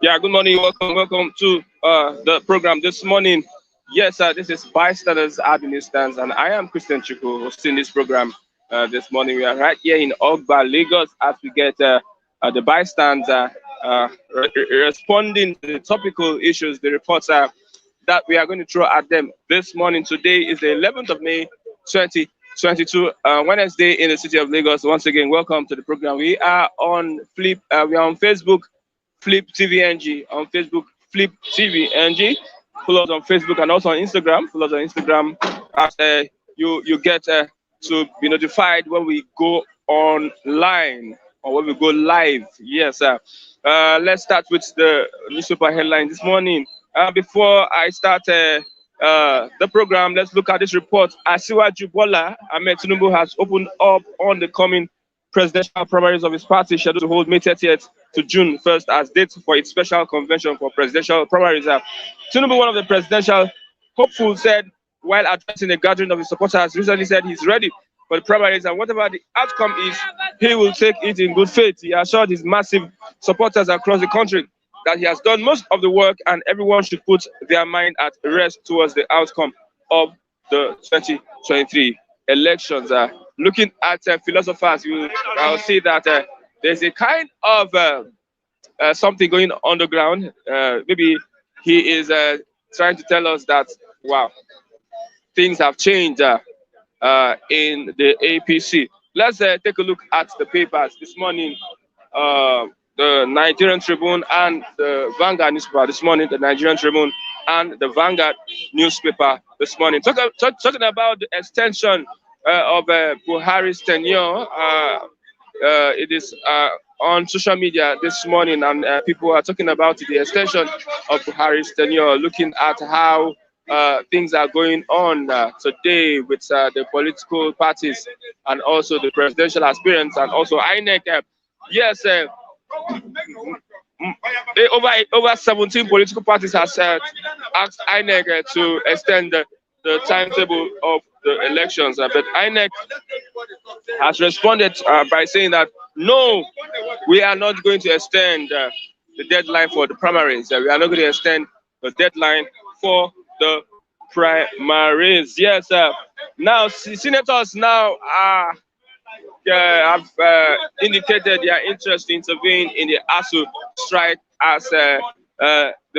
Yeah, good morning. Welcome to the program this morning. Yes, this is Bystanders Administrance, and I am Christian Chuku hosting this program this morning. We are right here in Ogba, Lagos, as we get the bystanders responding to the topical issues, the reports that we are going to throw at them this morning. Today is the 11th of May, 2022, Wednesday in the city of Lagos. Once again, welcome to the program. We are on we are on Facebook, Flip TV NG, on Facebook, Flip TV NG. Follow us on Facebook and also on Instagram. Follow us on Instagram as you get to be notified when we go online or when we go live. Yes, let's start with the newspaper headline this morning. Before I start the program, let's look at this report. Asiwaju Bola Ahmed Tinubu has opened up on the coming presidential primaries of his party, scheduled to hold May 30th to June 1st as date for its special convention for presidential primaries. Tinubu, one of the presidential hopefuls, said while addressing a gathering of his supporters, recently said he's ready for the primaries and whatever the outcome is, he will take it in good faith. He assured his massive supporters across the country that he has done most of the work and everyone should put their mind at rest towards the outcome of the 2023 elections. Looking at philosophers, I'll see that there's a kind of something going on the ground. Maybe he is trying to tell us that, wow, things have changed in the APC. Let's take a look at the papers this morning. The Nigerian Tribune and the Vanguard newspaper this morning, the Nigerian Tribune and the Vanguard newspaper this morning. Talking about the extension of Buhari'S tenure. It is on social media this morning, and people are talking about the extension of Buhari'S tenure, looking at how things are going on today with the political parties and also the presidential aspirants and also INEC. Yes, over 17 political parties has asked INEC to extend the timetable of the elections, but INEC has responded by saying that no, we are not going to extend the deadline for the primaries. We are not going to extend the deadline for the primaries. Yes, now senators now have indicated their interest to intervene in the ASU strike as the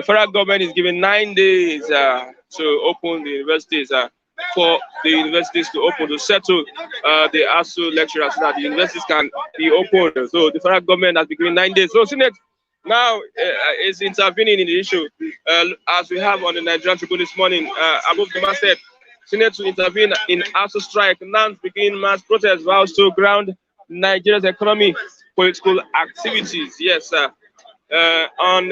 federal government is given 9 days to open the universities, for the universities to open, to settle the ASU lecturers so that the universities can be opened. So the federal government has been given 9 days. So Senate now is intervening in the issue, as we have on the Nigerian Tribune this morning. Above the man said, Senate to intervene in ASU strike, NANS begin mass protest, vows to ground Nigeria's economy, political activities. Yes, on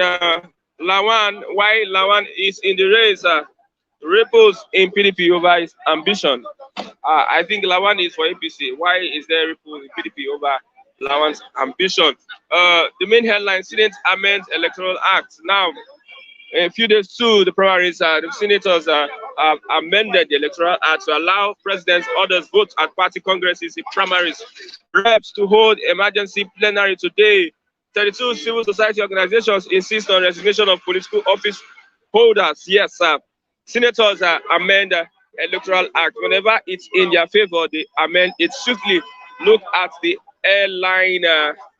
Lawan, why Lawan is in the race, ripples in PDP over his ambition. I think Lawan is for APC. Why is there ripples in PDP over Lawan's ambition? The main headline: Senate amends Electoral Act. Now, a few days to the primaries, the senators have amended the Electoral Act to allow presidents, others vote at party congresses in primaries. Reps to hold emergency plenary today. 32 civil society organizations insist on resignation of political office holders. Yes, senators amend the Electoral Act. Whenever it's in their favor, they amend it swiftly. Look at the airline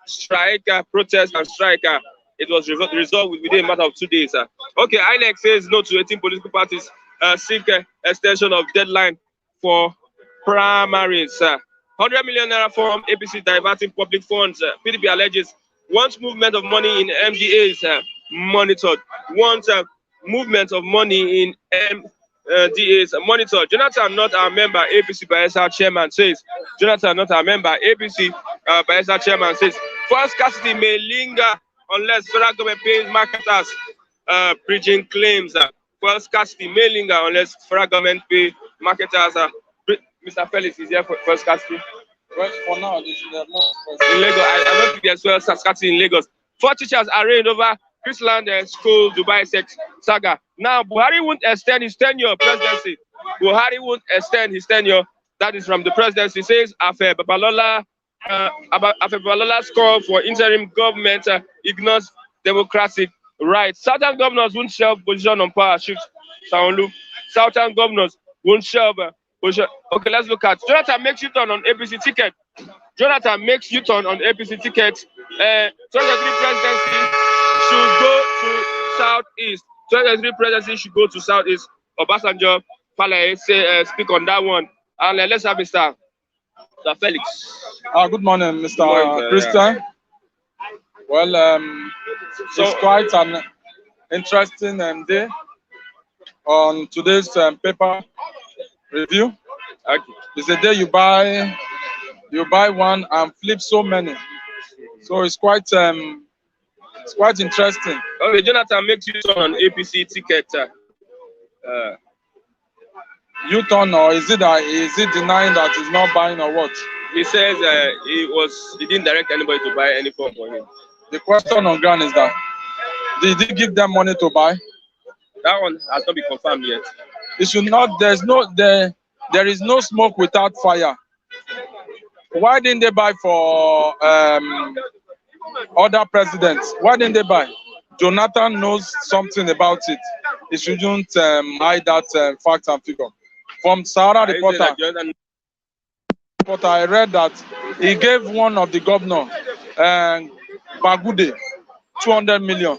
strike, protest and strike. It was resolved within a matter of 2 days. Okay, INEC says no to 18 political parties seek extension of deadline for primaries. 100 million naira from APC diverting public funds. PDP alleges wants movement of money in MDAs monitored. Wants movement of money in MDAs monitored. Jonathan, not our member, APC Bayelsa chairman says. Jonathan, not our member, APC Bayelsa chairman says. Fuel scarcity may linger unless federal government pays marketers bridging claims. Fuel scarcity may linger unless federal government pay marketers. Mr. Felix is here for fuel scarcity. Well, for now, this is not in Lagos. I don't think there's fuel scarcity in Lagos. 4 teachers arraigned over Chrisland school Dubai sex saga. Now, Buhari won't extend his tenure presidency. Buhari won't extend his tenure that is from the presidency, says Afe Babalola's call for interim government ignores democratic rights. Southern governors won't shelve position on power shift. Sanwo-Olu. Southern governors won't shelve position. Okay, let's look at Jonathan makes U-turn on APC ticket. Jonathan makes U-turn on APC ticket. 2023 presidency should go to southeast. 2023 presidency should go to southeast. Obasanjo, Falaye say speak on that one. And let's have Mr. Felix. Good morning, Mr. Good morning, Christian. yeah. Well, it's quite an interesting day on today's paper review. Okay. It's a day you buy one and flip so many. So it's quite interesting. Okay, Jonathan makes U-turn on APC ticket. U-turn, or is it denying that he's not buying, or what? He says he didn't direct anybody to buy any form for him. The question on ground is that did he give them money to buy? That one has not been confirmed yet. It should not. There is no smoke without fire. Why didn't they buy for other presidents? Why didn't they buy? Jonathan knows something about it. He shouldn't hide that fact and figure. From Sahara Reporter, I read that he gave one of the governor, Bagude, 200 million.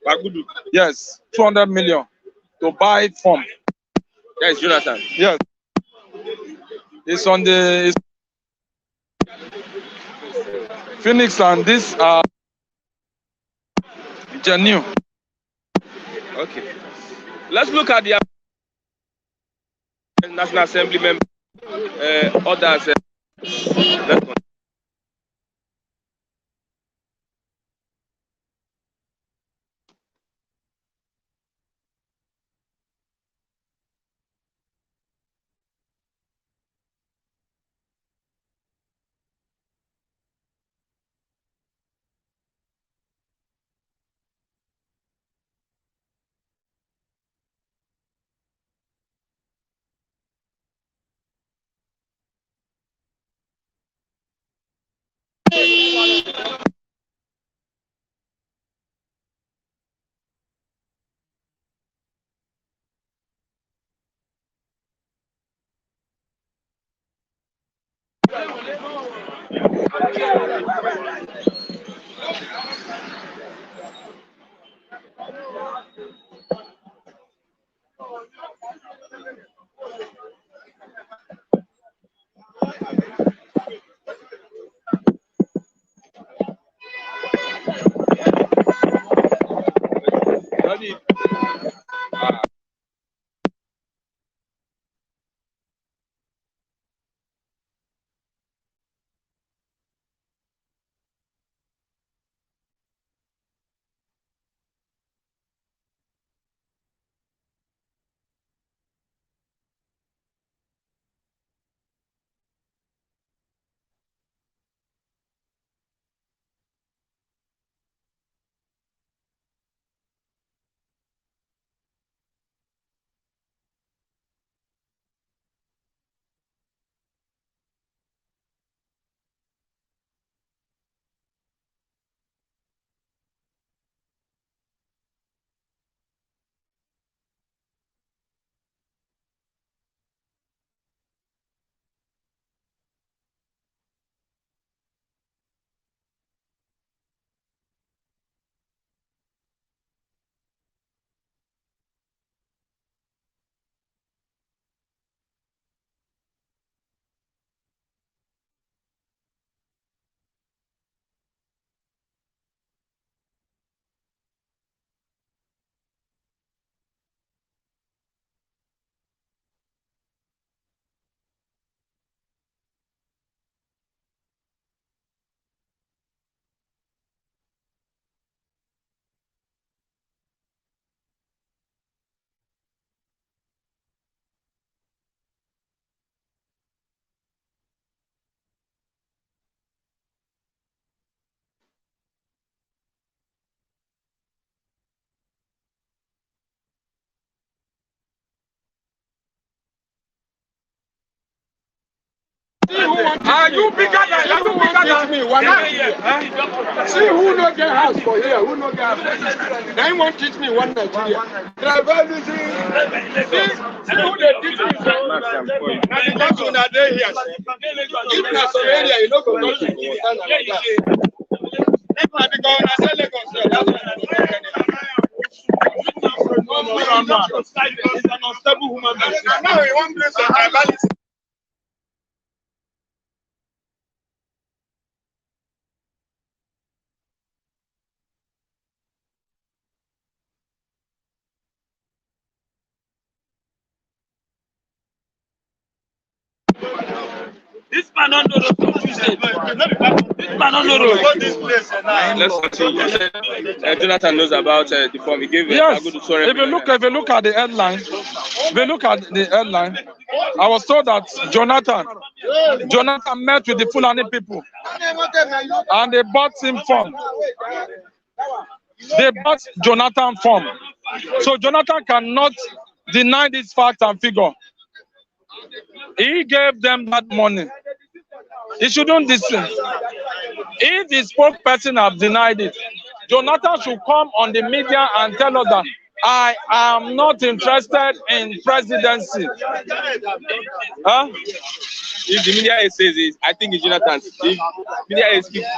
Bagudu? Yes, 200 million to buy form. Yes, Jonathan. Yes. It's on the Phoenix, and this are genuine. Okay. Let's look at the National Assembly member others. Let's go. Are you bigger than me? See who no get house for here? Who no get house? They won't teach me one Nigeria. See who they teach me? That's when I day here. If na some area, you know go to Nigeria. If I be going, I say Lagos. That's when I it's an unstable human being. Now in one place of tribalism. This man don't know the confusion. This man don't know this place. Let's continue. Jonathan knows about the form. He gave yes. a good story. If you look at the headline, I was told that Jonathan met with the Fulani people and they bought him form. They bought Jonathan form. So Jonathan cannot deny this fact and figure. He gave them that money. He shouldn't listen. If the spokesperson have denied it, Jonathan should come on the media and tell us that I am not interested in presidency. Huh? If the media says it, I think it's Jonathan. If media speaks,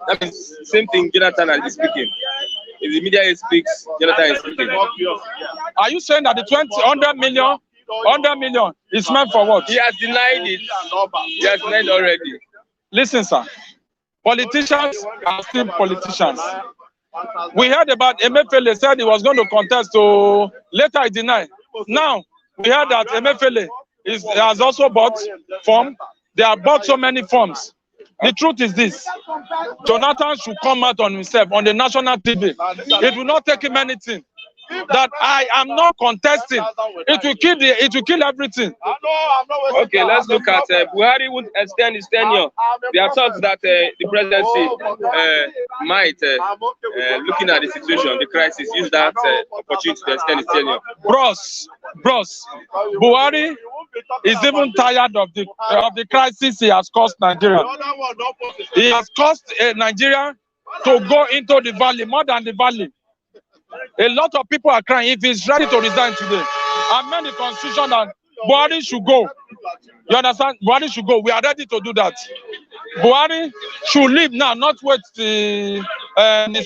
that means same thing Jonathan is speaking. If the media speaks, Jonathan is speaking. Are you saying that the 100 million is meant for what? He has denied it. He has denied already. Listen, sir. Politicians are still politicians. We heard about Emefiele said he was going to contest, so later he denied. Now, we heard that Emefiele has also bought form. They have bought so many forms. The truth is this. Jonathan should come out on himself on the national TV. It will not take him anything. That I am not contesting. It will kill everything. Okay, let's look at Buhari would extend his tenure. There are talks that the presidency might, looking at the situation, the crisis, use that opportunity to extend his tenure. Bros, Buhari is even tired of the crisis he has caused Nigeria. He has caused Nigeria to go into the valley, more than the valley. A lot of people are crying if he's ready to resign today. Amend the constitution that Buhari should go. You understand? Buhari should go. We are ready to do that. Buhari should leave now, not wait the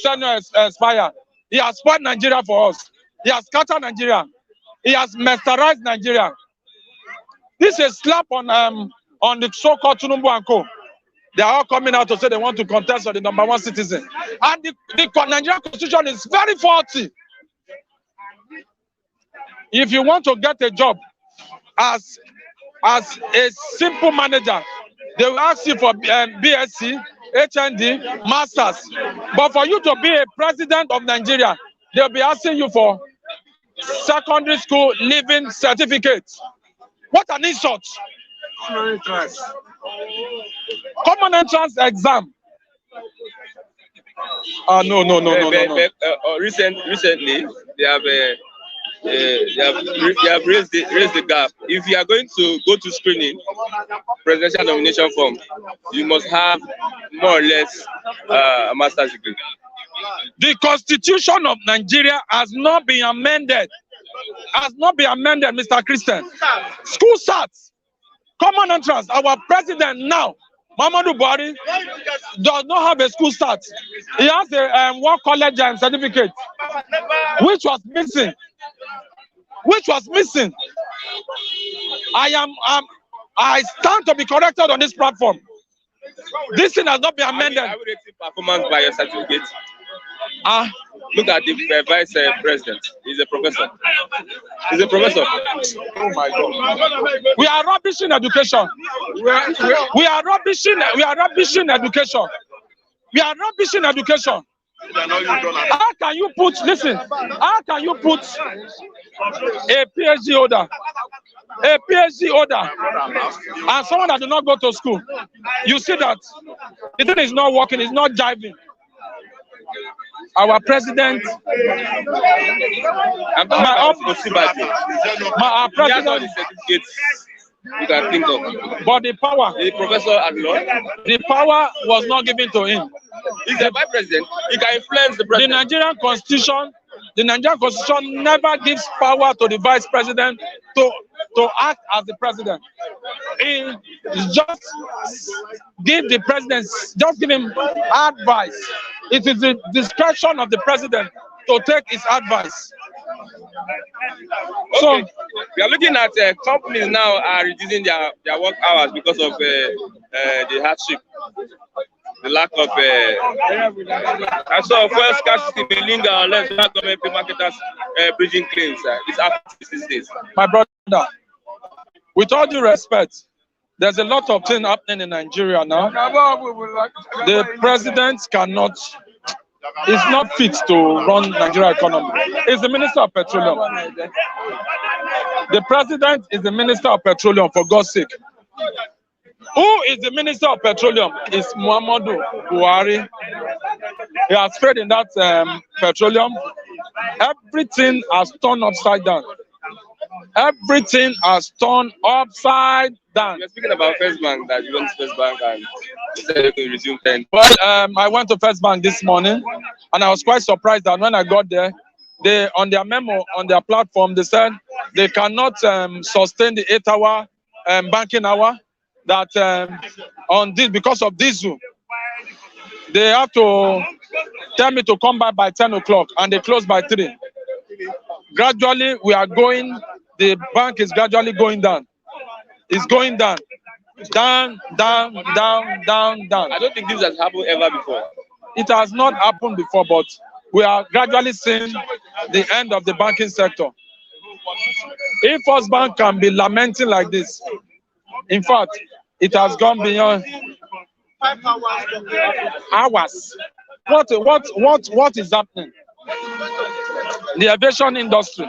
tenure expire. He has spoiled Nigeria for us. He has scattered Nigeria. He has masterized Nigeria. This is a slap on the so-called Tinubu and Co. They are all coming out to say they want to contest for the #1 citizen. And the Nigerian constitution is very faulty. If you want to get a job as a simple manager, they will ask you for BSc, HND, Masters. But for you to be a president of Nigeria, they'll be asking you for secondary school leaving certificate. What an insult! Common entrance exam. No. Recently, they have raised the gap. If you are going to go to screening, presidential nomination form, you must have more or less a master's degree. The constitution of Nigeria has not been amended. Mr. Christian. School starts. Common entrance. Our president now, Muhammadu Buhari, does not have a school start. He has a one college certificate, which was missing. I stand to be corrected on this platform. This thing has not been amended. I will rate performance by your certificate. Look at the vice president. He's a professor. Oh my God. We are rubbish in education. We are rubbish in education. How can you put a PhD holder and someone that did not go to school? You see that the thing is not working, it's not jiving. Our president, our president, you can think of. But the power, The professor at law, the power was not given to him. he's the vice president. He can influence the The president. The Nigerian constitution never gives power to the vice president to act as the president. It just give the president, just give him advice. It is the discretion of the president to take his advice. So Okay. We are looking at companies now are reducing their work hours because of the hardship, the lack of. I saw fuel scarcity may linger unless government pay marketers bridging claims. It's happening these days. my brother, with all due respect, there's a lot of things happening in Nigeria now. The president cannot, is not fit to run Nigeria economy. He's the Minister of Petroleum. The president is the Minister of Petroleum, for God's sake. Who is the Minister of Petroleum? It's Muhammadu Buhari. He has failed in that petroleum. Everything has turned upside down. Everything has turned upside down. You're speaking about First Bank, that you went to First Bank and you said you could resume 10. Well, I went to First Bank this morning, and I was quite surprised that when I got there, they, on their memo, on their platform, they said they cannot sustain the 8-hour banking hour. That on this, because of diesel, they have to tell me to come back by 10 o'clock, and they close by 3. Gradually, we are going. The bank is gradually going down. It's going down, down, down, down, down, down. I don't think this has happened ever before. It has not happened before, but we are gradually seeing the end of the banking sector. If First Bank can be lamenting like this, in fact, it has gone beyond hours. What is happening? The aviation industry.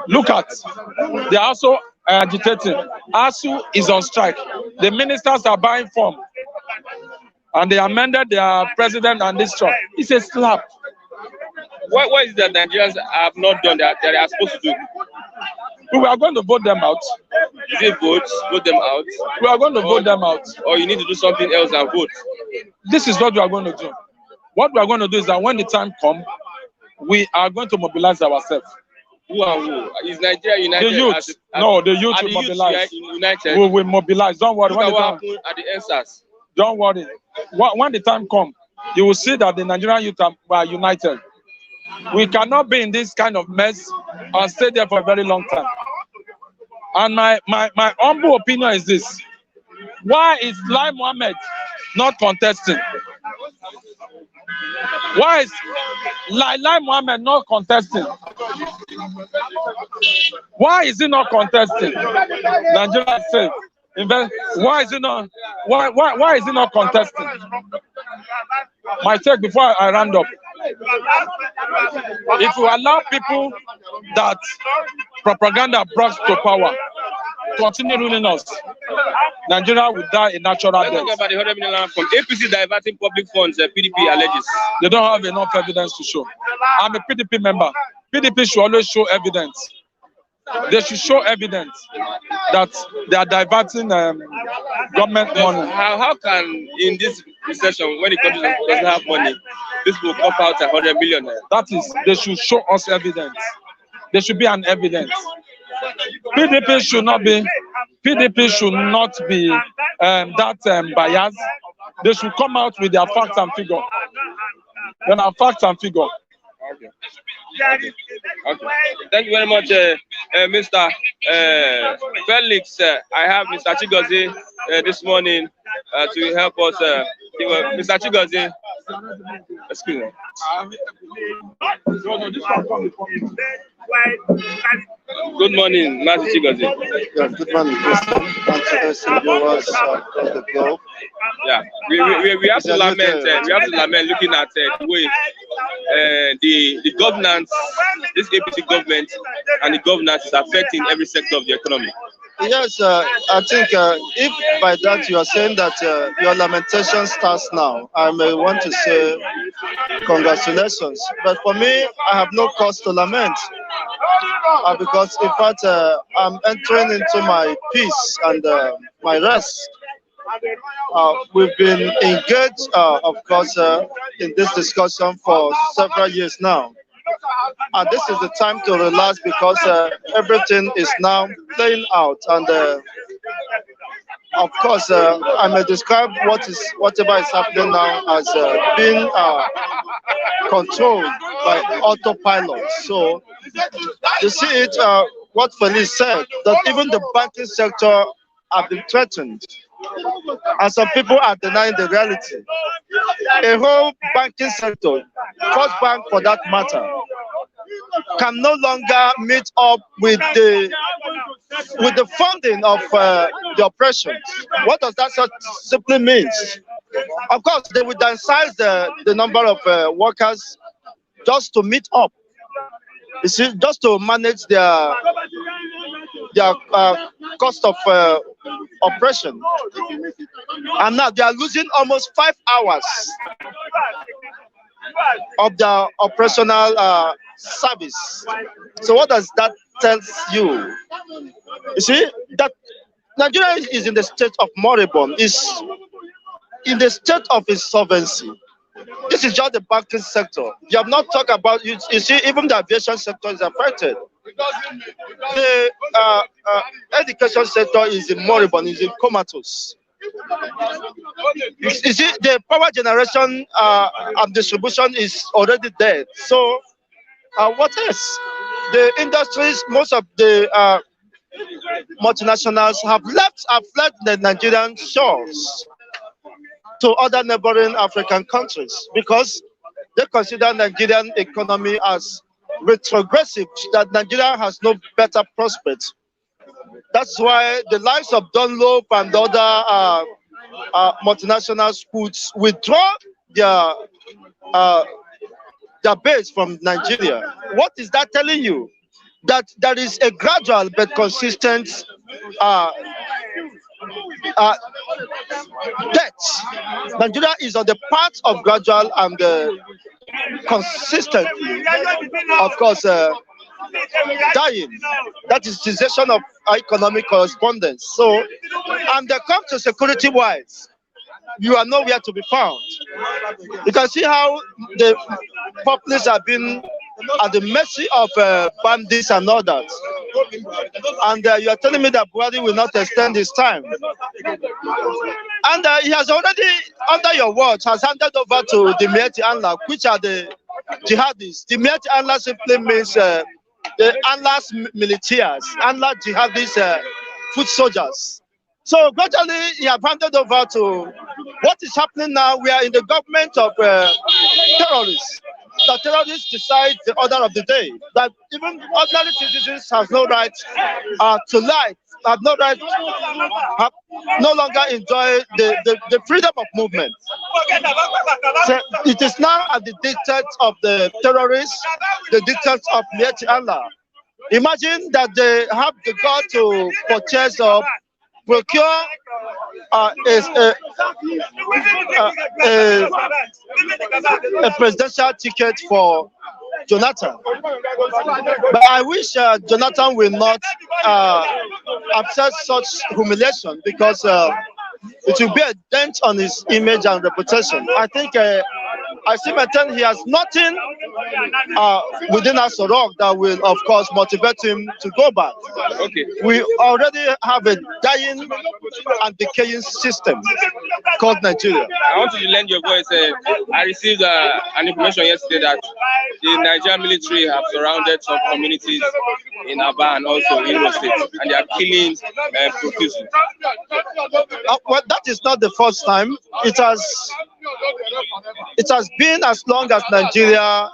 Look at, they are also agitating. ASU is on strike. The ministers are buying form, and they amended their president and this truck. It's a slap. What is that Nigerians have not done that they are supposed to do? We are going to vote them out. Is it vote them out? We are going to vote them out. Or you need to do something else and vote? This is what we are going to do. What we are going to do is that when the time comes, we are going to mobilize ourselves. Who and who? Is Nigeria united? The youth. The youth will mobilize. United. We will mobilize. Don't worry. Look at what happened at the EndSARS. Don't worry. When the time comes, you will see that the Nigerian youth are united. We cannot be in this kind of mess and stay there for a very long time. And my humble opinion is this: why is Lai Mohammed not contesting? Why is Lai Mohammed not contesting? Why is he not contesting? Nigeria is safe. Why is he not? Why is he not contesting? My take before I round up. If you allow people that propaganda brought to power continue ruling us, Nigeria will die a natural death. Talking about the 100 million from APC diverting public funds, PDP alleges. They don't have enough evidence to show. I'm a PDP member. PDP should always show evidence. They should show evidence that they are diverting government money. How can, in this recession, when the country doesn't have money, this will come out 100 million? That is, they should show us evidence. There should be an evidence. PDP should not be biased. They should come out with their facts and figure. Then our facts and figure. Okay. Okay. Thank you very much, Mr. Felix. I have Mr. Chigozie this morning to help us. Mr. Chigozie, excuse me. Good morning, Mr. Chigozie. Yeah, good morning, Thanks to viewers of the globe. Yeah, we have to lament. We have to lament looking at the way the governance, this APC government, and the governance is affecting every sector of the economy. Yes, I think if by that you are saying that your lamentation starts now, I may want to say congratulations. But for me, I have no cause to lament. because in fact I'm entering into my peace and my rest. We've been engaged, of course, in this discussion for several years now. And this is the time to relax because everything is now playing out. And of course, I may describe whatever is happening now as being controlled by autopilot. So you see it, what Felice said, that even the banking sector have been threatened. And some people are denying the reality. A whole banking sector, First Bank for that matter, can no longer meet up with the funding of the oppression. What does that simply mean? Of course, they would downsize the number of workers just to meet up. You see, just to manage their cost of oppression. And now they are losing almost 5 hours of their operational service. So what does that tell you? You see, that Nigeria is in the state of moribund, is in the state of insolvency. This is just the banking sector. You have not talked about, you see, even the aviation sector is affected. The education sector is in moribund, is in comatose. You see, the power generation and distribution is already dead. So, what else? The industries, most of the multinationals have fled the Nigerian shores to other neighboring African countries because they consider Nigerian economy as retrogressive, that Nigeria has no better prospects. That's why the likes of Dunlop and other multinational schools withdraw their base from Nigeria. What is that telling you? That there is a gradual but consistent debt. Nigeria is on the path of gradual and consistent, of course, dying. That is cessation of economic correspondence. So, and they come to security-wise, you are nowhere to be found. You can see how the populace have been at the mercy of bandits and others. And you are telling me that Buhari will not extend his time. And he has already, under your watch, has handed over to the Mieti Allah, which are the jihadis. The Mieti Allah simply means the Allah's militias, Allah jihadis, foot soldiers. So gradually, he has handed over to what is happening now. We are in the government of terrorists. The terrorists decide the order of the day. That even ordinary citizens have no right to life, have no right, have no longer enjoy the freedom of movement. So it is now at the dictate of the terrorists, the dictate of Mieti Allah. Imagine that they have the God to purchase or procure a presidential ticket for Jonathan. But I wish Jonathan will not accept such humiliation because it will be a dent on his image and reputation. I think I still maintain he has nothing within Asorok that will, of course, motivate him to go back. Okay. We already have a dying and decaying system called Nigeria. I want you to lend your voice. I received an information yesterday that the Nigerian military have surrounded some communities in Aba and also in Imo State, and they are killing profusely. Well, that is not the first time. It has been as long as Nigeria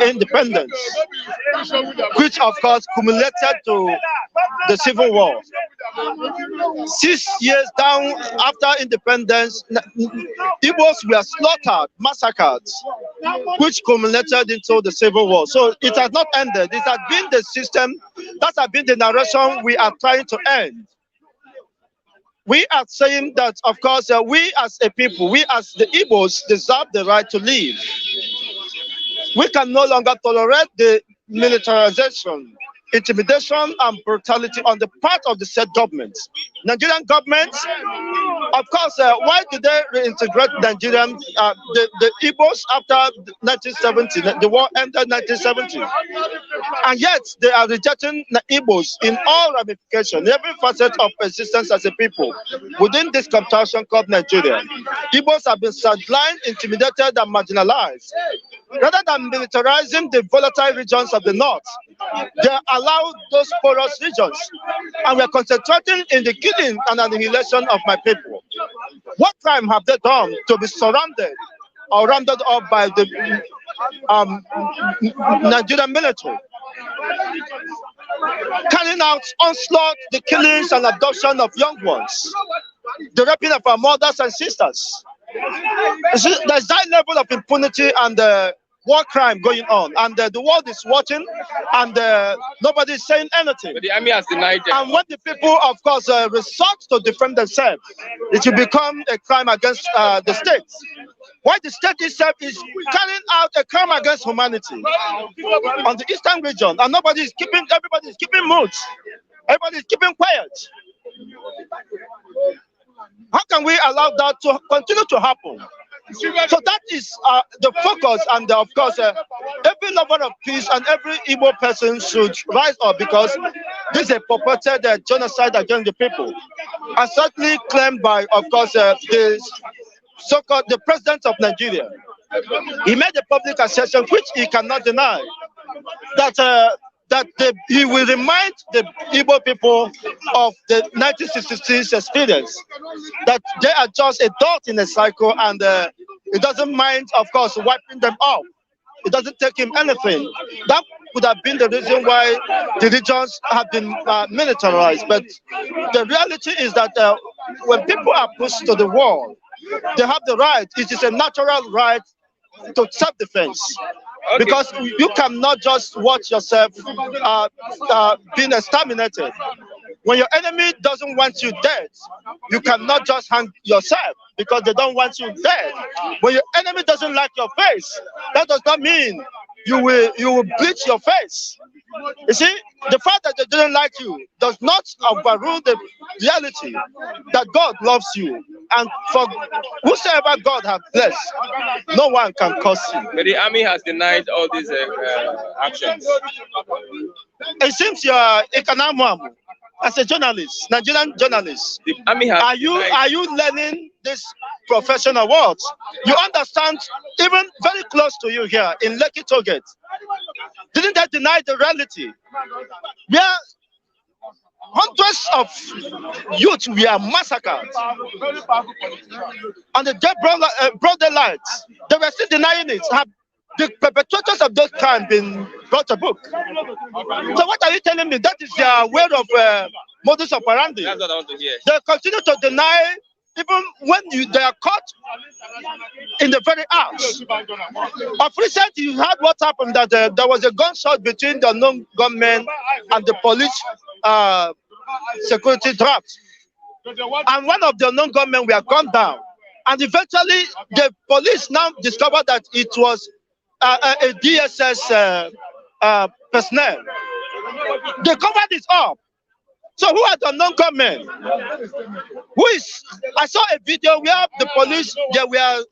independence, which of course culminated to the Civil War. 6 years down after independence, Igbos were slaughtered, massacred, which culminated into the Civil War. So it has not ended. It has been the system, that has been the narration we are trying to end. We are saying that, of course, we as a people, we as the Igbos deserve the right to live. We can no longer tolerate the militarization, intimidation, and brutality on the part of the said government. Nigerian government, of course, why did they reintegrate Nigerian, the Igbos after 1970? The war ended 1970. And yet, they are rejecting the Igbos in all ramifications, every facet of existence as a people within this contraction called Nigeria. Igbos have been sidelined, intimidated, and marginalized. Rather than militarizing the volatile regions of the north, they allow those porous regions, and we are concentrating in the killing and annihilation of my people. What crime have they done to be surrounded or rounded up by the Nigerian military? Carrying out onslaught, the killings and abduction of young ones, the raping of our mothers and sisters. There's that level of impunity and war crime going on, and the world is watching, and nobody is saying anything. But the army has denied it. And when the people, of course, resort to defend themselves, it will become a crime against the state. Why the state itself is carrying out a crime against humanity on the eastern region, and everybody is keeping mute. Everybody is keeping quiet. How can we allow that to continue to happen? So that is the focus, and of course, every lover of peace and every Igbo person should rise up, because this is a purported genocide against the people, and certainly claimed by, of course, the so-called the president of Nigeria. He made a public assertion, which he cannot deny, that he will remind the Igbo people of the 1966 experience, that they are just a dot in a cycle, and it doesn't mind, of course, wiping them off. It doesn't take him anything. That would have been the reason why the regions have been militarized. But the reality is that when people are pushed to the wall, they have the right. It is a natural right to self-defense. Okay. Because you cannot just watch yourself being exterminated. When your enemy doesn't want you dead, you cannot just hang yourself because they don't want you dead. When your enemy doesn't like your face, that does not mean you will bleach your face. You see, the fact that they didn't like you does not overrule the reality that God loves you. And for whosoever God has blessed, no one can curse you. But the army has denied all these actions. It seems you are Ekanamu as a journalist, Nigerian journalist. The army has are you learning this profession or what? You understand, even very close to you here in Lekki Toget, didn't they deny the reality? Where hundreds of youth were massacred on the broad daylight. They were still denying it. Have the perpetrators of those crimes been brought to book? So what are you telling me? That is their way of modus operandi. That's what I want to hear. They continue to deny even when they are caught in the very act. Of recent, you heard what happened, that there was a gunshot between the unknown gunmen and the police security draft. And one of the unknown gunmen were gunned down. And eventually, the police now discovered that it was a DSS personnel. They covered it up. So who are the unknown gunmen? I saw a video where the police, they were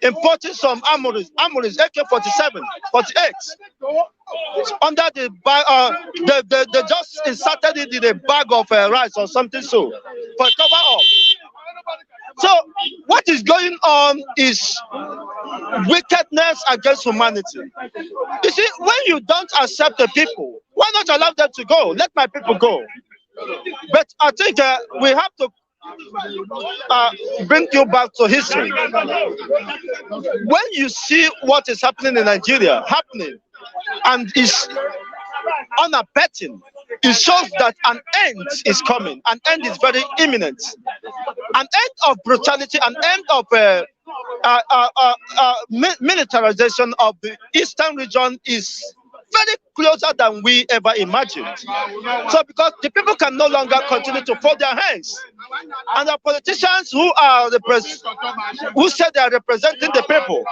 importing some armories, AK-47, 48. Under the bag, they just inserted it in a bag of rice or something, so for cover up. So what is going on is wickedness against humanity. You see, when you don't accept the people, why not allow them to go? Let my people go. But I think we have to bring you back to history. When you see what is happening in Nigeria, and is unabating, it shows that an end is coming. An end is very imminent. An end of brutality, an end of militarization of the eastern region is very closer than we ever imagined. So because the people can no longer continue to fold their hands, and the politicians who are who said they are representing the people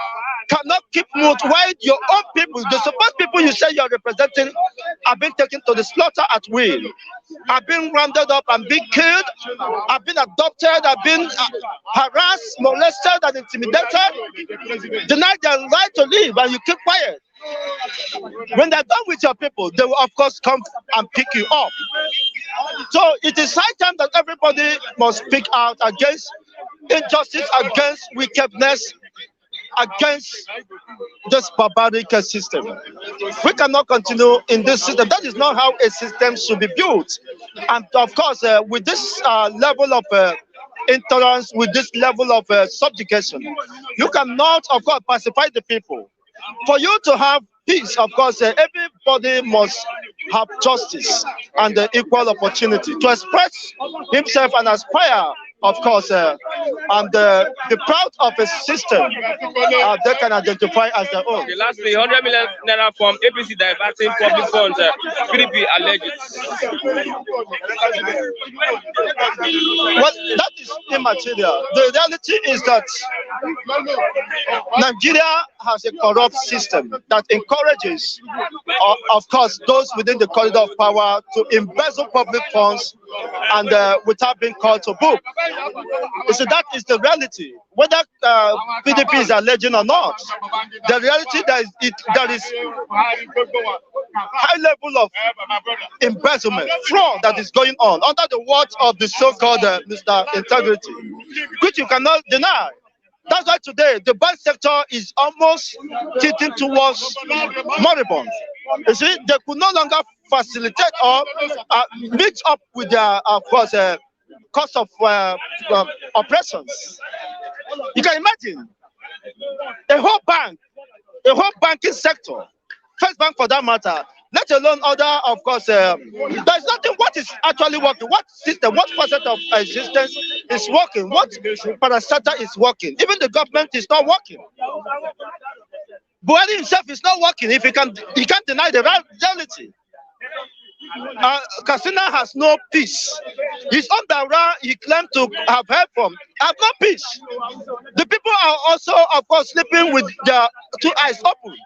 cannot keep mute while your own people, the supposed people you say you are representing, are being taken to the slaughter at will, are being rounded up and being killed, are being adopted, are being harassed, molested, and intimidated, denied their right to live, and you keep quiet. When they're done with your people, they will of course come and pick you up. So it is high time that everybody must speak out against injustice, against wickedness, against this barbaric system. We cannot continue in this system. That is not how a system should be built. And of course, with this level of intolerance, with this level of subjugation, you cannot, of course, pacify the people. For you to have peace, of course, everybody must have justice and equal opportunity to express himself and aspire, of course, and be proud of a system they can identify as their own. Okay, lastly, 100 million naira from APC diverting public funds, PDP alleges. Well, that is immaterial. The reality is that Nigeria has a corrupt system that encourages, of course, those within the corridor of power to embezzle public funds and without being called to book. So that is the reality. Whether PDP is alleging or not, the reality that there is high level of embezzlement, fraud that is going on under the watch of the so-called Mr. Integrity, which you cannot deny. That's why today the bank sector is almost tilting towards moribund. You see, they could no longer facilitate or mix up with their, of course, cost of operations. You can imagine a whole banking sector, first bank for that matter, let alone other, of course, there's nothing what is actually working, what system, what percent of existence is working, what parastatal is working. Even the government is not working. Buhari himself is not working. If he can't deny the reality. Kasina has no peace. His own Daura he claimed to have heard from have no peace. The people are also, of course, sleeping with their two eyes open.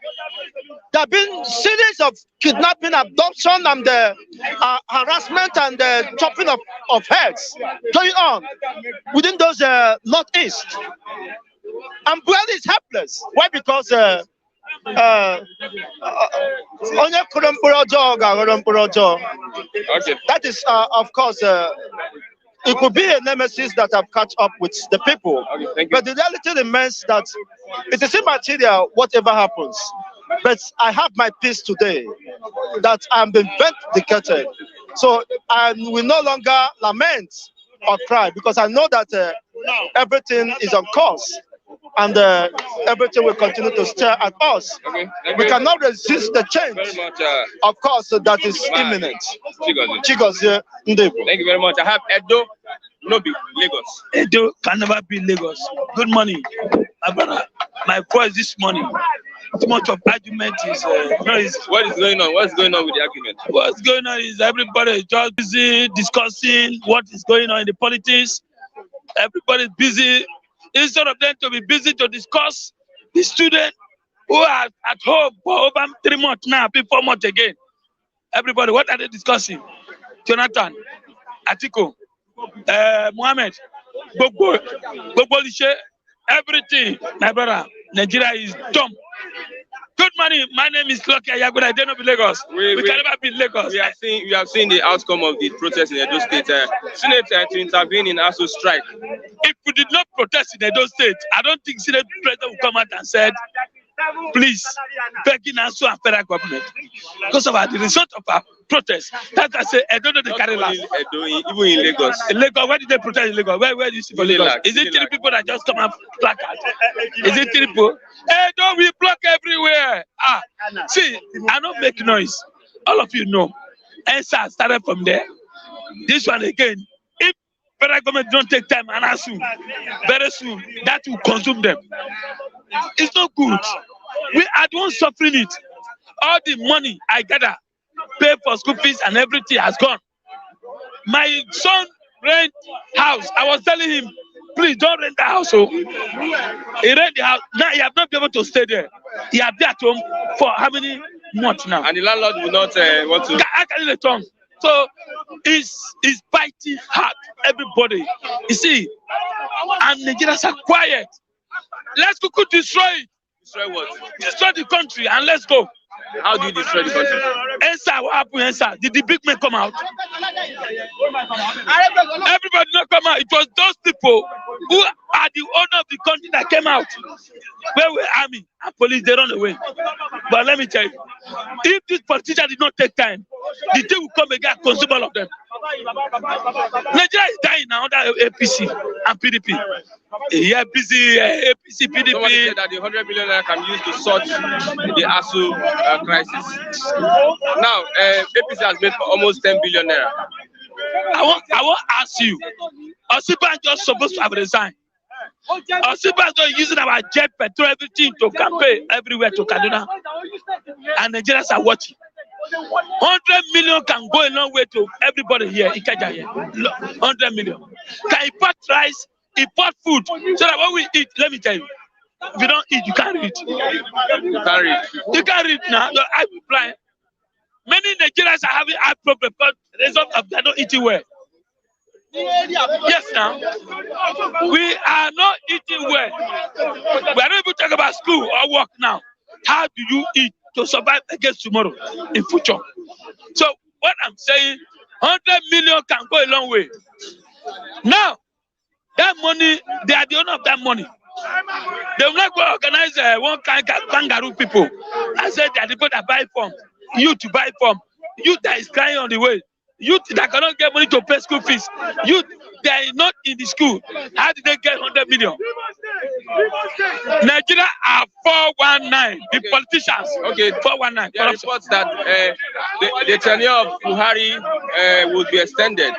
There have been series of kidnapping, abduction, and harassment and chopping of heads going on within those northeast. And Buhari is helpless. Why? Because that is, of course, it could be a nemesis that have catch up with the people. Okay, but the reality remains that it is immaterial whatever happens. But I have my peace today that I'm being vindicated. So I will no longer lament or cry because I know that everything is on course. And everything will continue to stare at us. Okay, we cannot resist the change, of course, that is imminent. Chigozie Ndebo. Thank you very much. I have Edo, no be Lagos. Edo can never be Lagos. Good morning, my brother. My voice this morning. Too much of argument is What is going on? What's going on with the argument? What's going on is everybody is just busy discussing what is going on in the politics. Everybody is busy. Instead of them to be busy to discuss the students who are at home for over 3 months now, 4 months again. Everybody, what are they discussing? Jonathan, Atiko, Mohammed, Gbogbo Lishe, everything. My brother, Nigeria is dumb. Good morning. My name is Lucky Ayagoda. I don't know Lagos. We can never be Lagos. We have seen the outcome of the protest in Edo State. Senate to intervene in ASU strike. If we did not protest in Edo State, I don't think Senate President would come out and said, please, begging ASU and federal government. Because of the result of our protest, that I say, I don't know the carry last. Even in Lagos. In Lagos, where did they protest in Lagos? Where do you see for Lagos? Is it 3 people that just come and placard? Is it 3 people? Hey, don't we block everywhere? See, I don't make noise. All of you know. ENSA started from there. This one again. If federal government don't take time and ASU, very soon, that will consume them. It's not good. We are the ones suffering it. All the money I gather, pay for school fees and everything has gone. My son rent house. I was telling him, please don't rent the house. So he rent the house. Now he have not been able to stay there. He have been at home for how many months now? And the landlord will not want to. I can return. So it's biting hard. Everybody. You see, and Nigerians are quiet. Let's go destroy it. Destroy what? Destroy the country and let's go. How do you destroy the country? Answer, what happened, answer? Did the big men come out? Everybody not come out. It was those people who are the owner of the country that came out. Where were army and police? They run away. But let me tell you, if this politician did not take time, the thing will come again and consume all of them. Nigeria is dying now under APC and PDP. Yeah, busy APC, PDP. Somebody said that the 100 million can use to sort the ASU crisis. Now, APC has made almost 10 billion naira. I want to ask you, Osibanjo is supposed to have resigned. Osibanjo is using our jet, petrol, everything to campaign everywhere to Kaduna. And Nigerians are watching. 100 million can go a long way to everybody here, Ikeja here. 100 million. Can import rice, import food, so that when we eat, let me tell you, if you don't eat, you can't read. You can't read. You can't read now. The eye will blind. Many Nigerians are having eye problems because the result of they're not eating well. Yes, now we are not eating well. We are not even talking about school or work now. How do you eat to survive against tomorrow in future? So what I'm saying, 100 million can go a long way. Now, that money, they are the owner of that money. They will not go organize one kind of kangaroo people. I said they are the people that buy form. You to buy form. You that is crying on the way. You that cannot get money to pay school fees. You that is not in the school. How did they get 100 million? Nigeria are 419. The politicians. Okay. 419. There are reports that the tenure of Buhari would be extended.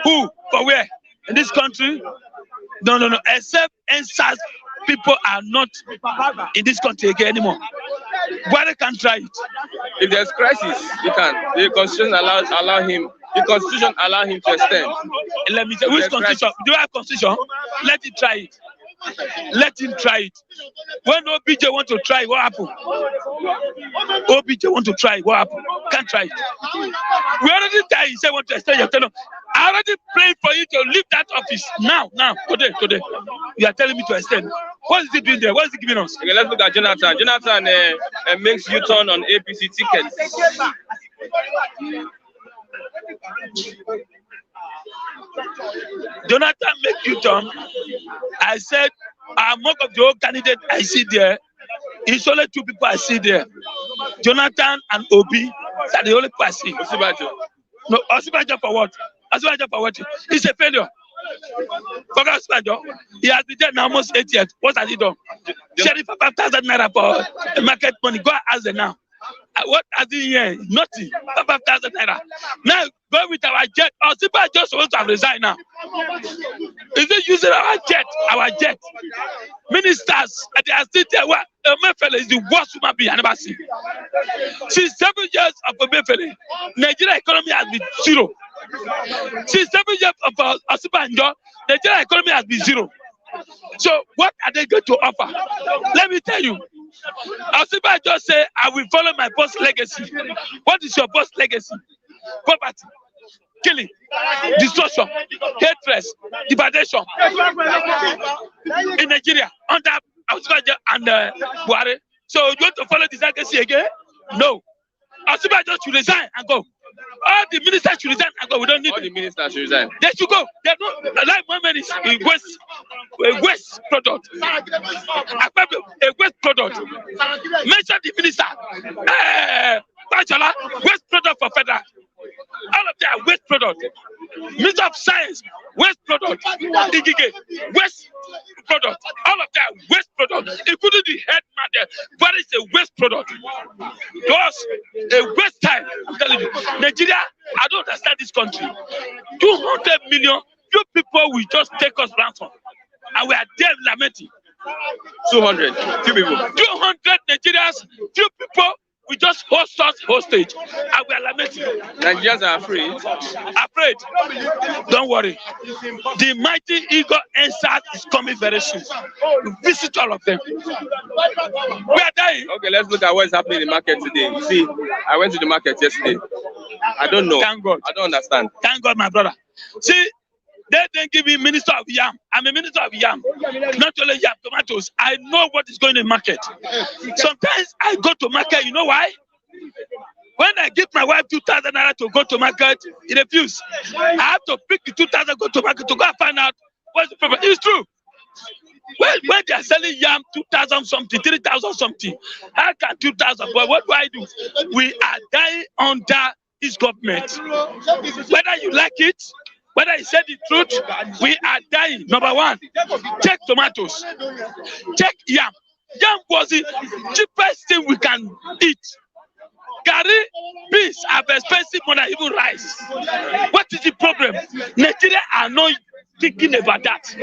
Who? For where? In this country? No. Except NSAS people are not in this country again anymore. Buhari can't try it. If there's crisis, you can. The constitution allow him. The constitution allow him to extend. Let me tell you, which constitution? Do you have constitution? Let him try it. Let him try it. When OBJ want to try, what happened? OBJ want to try, what happened? Can't try it. We already died. He said want to extend your tenure. I already prayed for you to leave that office now, today. You are telling me to extend. What is he doing there? What is he giving us? Okay, let's look at Jonathan. Jonathan makes U-turn on APC tickets. Jonathan make U-turn. I said, among of the old candidates I see there, it's only two people I see there. Jonathan and Obi are the only people I see. Osibanjo. No, Osibanjo for what? Osibanjo for what? It's a failure. Forget Osibanjo. He has been there now almost 8 years. What has he done? Sharing for 5,000 naira for market money. Go ask them now. What has he here? Nothing. 5,000 naira. Now go with our jet. Osibanjo just supposed to have resigned now. Is he using our jet? Our jet. Ministers, they are still there. Well, Mefele is the worst human being I never seen. Since 7 years of Mefele, Nigeria economy has been zero. Since 7 years of Osibanjo, Nigeria economy has been zero. So what are they going to offer? Let me tell you. Osibanjo say, I will follow my boss legacy. What is your boss legacy? Poverty, killing, destruction, hatred, devastation in Nigeria under Osibanjo and Buhari. So you want to follow this legacy again? No. Osibanjo should resign and go. All the ministers should resign and go. We don't need all the ministers should resign. They should go. They don't like women is a waste product. A waste product. Mention the minister. Bachelor, waste product for federal. All of them are waste product. Minister of Science, waste product. Igige, waste product. All of them are waste product. Including the head man there. But it's a waste product. To us, a waste time. I'm telling you. Nigeria, I don't understand this country. 200 million, few people will just take us ransom. And we are there lamenting. 200, few people. 200 Nigerians, few people we just host us hostage, and we are lamenting. Nigerians are afraid. Afraid. Don't worry. The mighty eagle answer is coming very soon. We visit all of them. We are dying. Okay, let's look at what's happening in the market today. See, I went to the market yesterday. I don't know. Thank God. I don't understand. Thank God, my brother. See, they didn't give me minister of yam. I'm a minister of yam. Not only yam, tomatoes. I know what is going in the market. Sometimes I go to market, you know why? When I give my wife 2,000 naira to go to market, he refused. I have to pick the 2,000, go to market to go and find out what's the problem. It's true. When they are selling yam 2,000 something, 3,000 something, how can 2,000? But what do? We are dying under this government. Whether you like it, whether you said the truth, we are dying. Number one, check tomatoes, check yam. Yam was the cheapest thing we can eat. Curry, beans are expensive more than even rice. What is the problem? Nigeria are not thinking about that.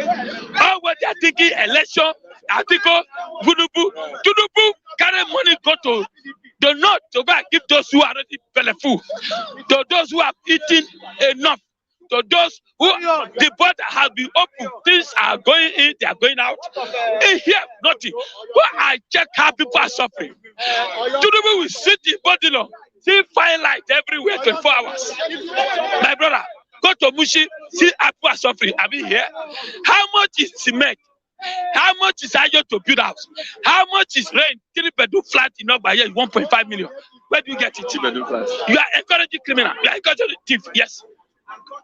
All what they are thinking, election, article, Tinubu carry money go to the north to go and give those who are already full, to those who have eaten enough, to those who the border has been open, things are going in, they are going out. In here, nothing. But I check how people are suffering. Tinubu will sit in body law, see fire light everywhere 24 hours. My brother, go to Mushi, see how people are suffering. I mean here, how much is cement? How much is iron to build house? How much is rent? 3-bedroom flat in Ogba here is 1.5 million. Where do you get it? 3-bedroom flat. You are encouraging criminal. You are encouraging thief. Yes.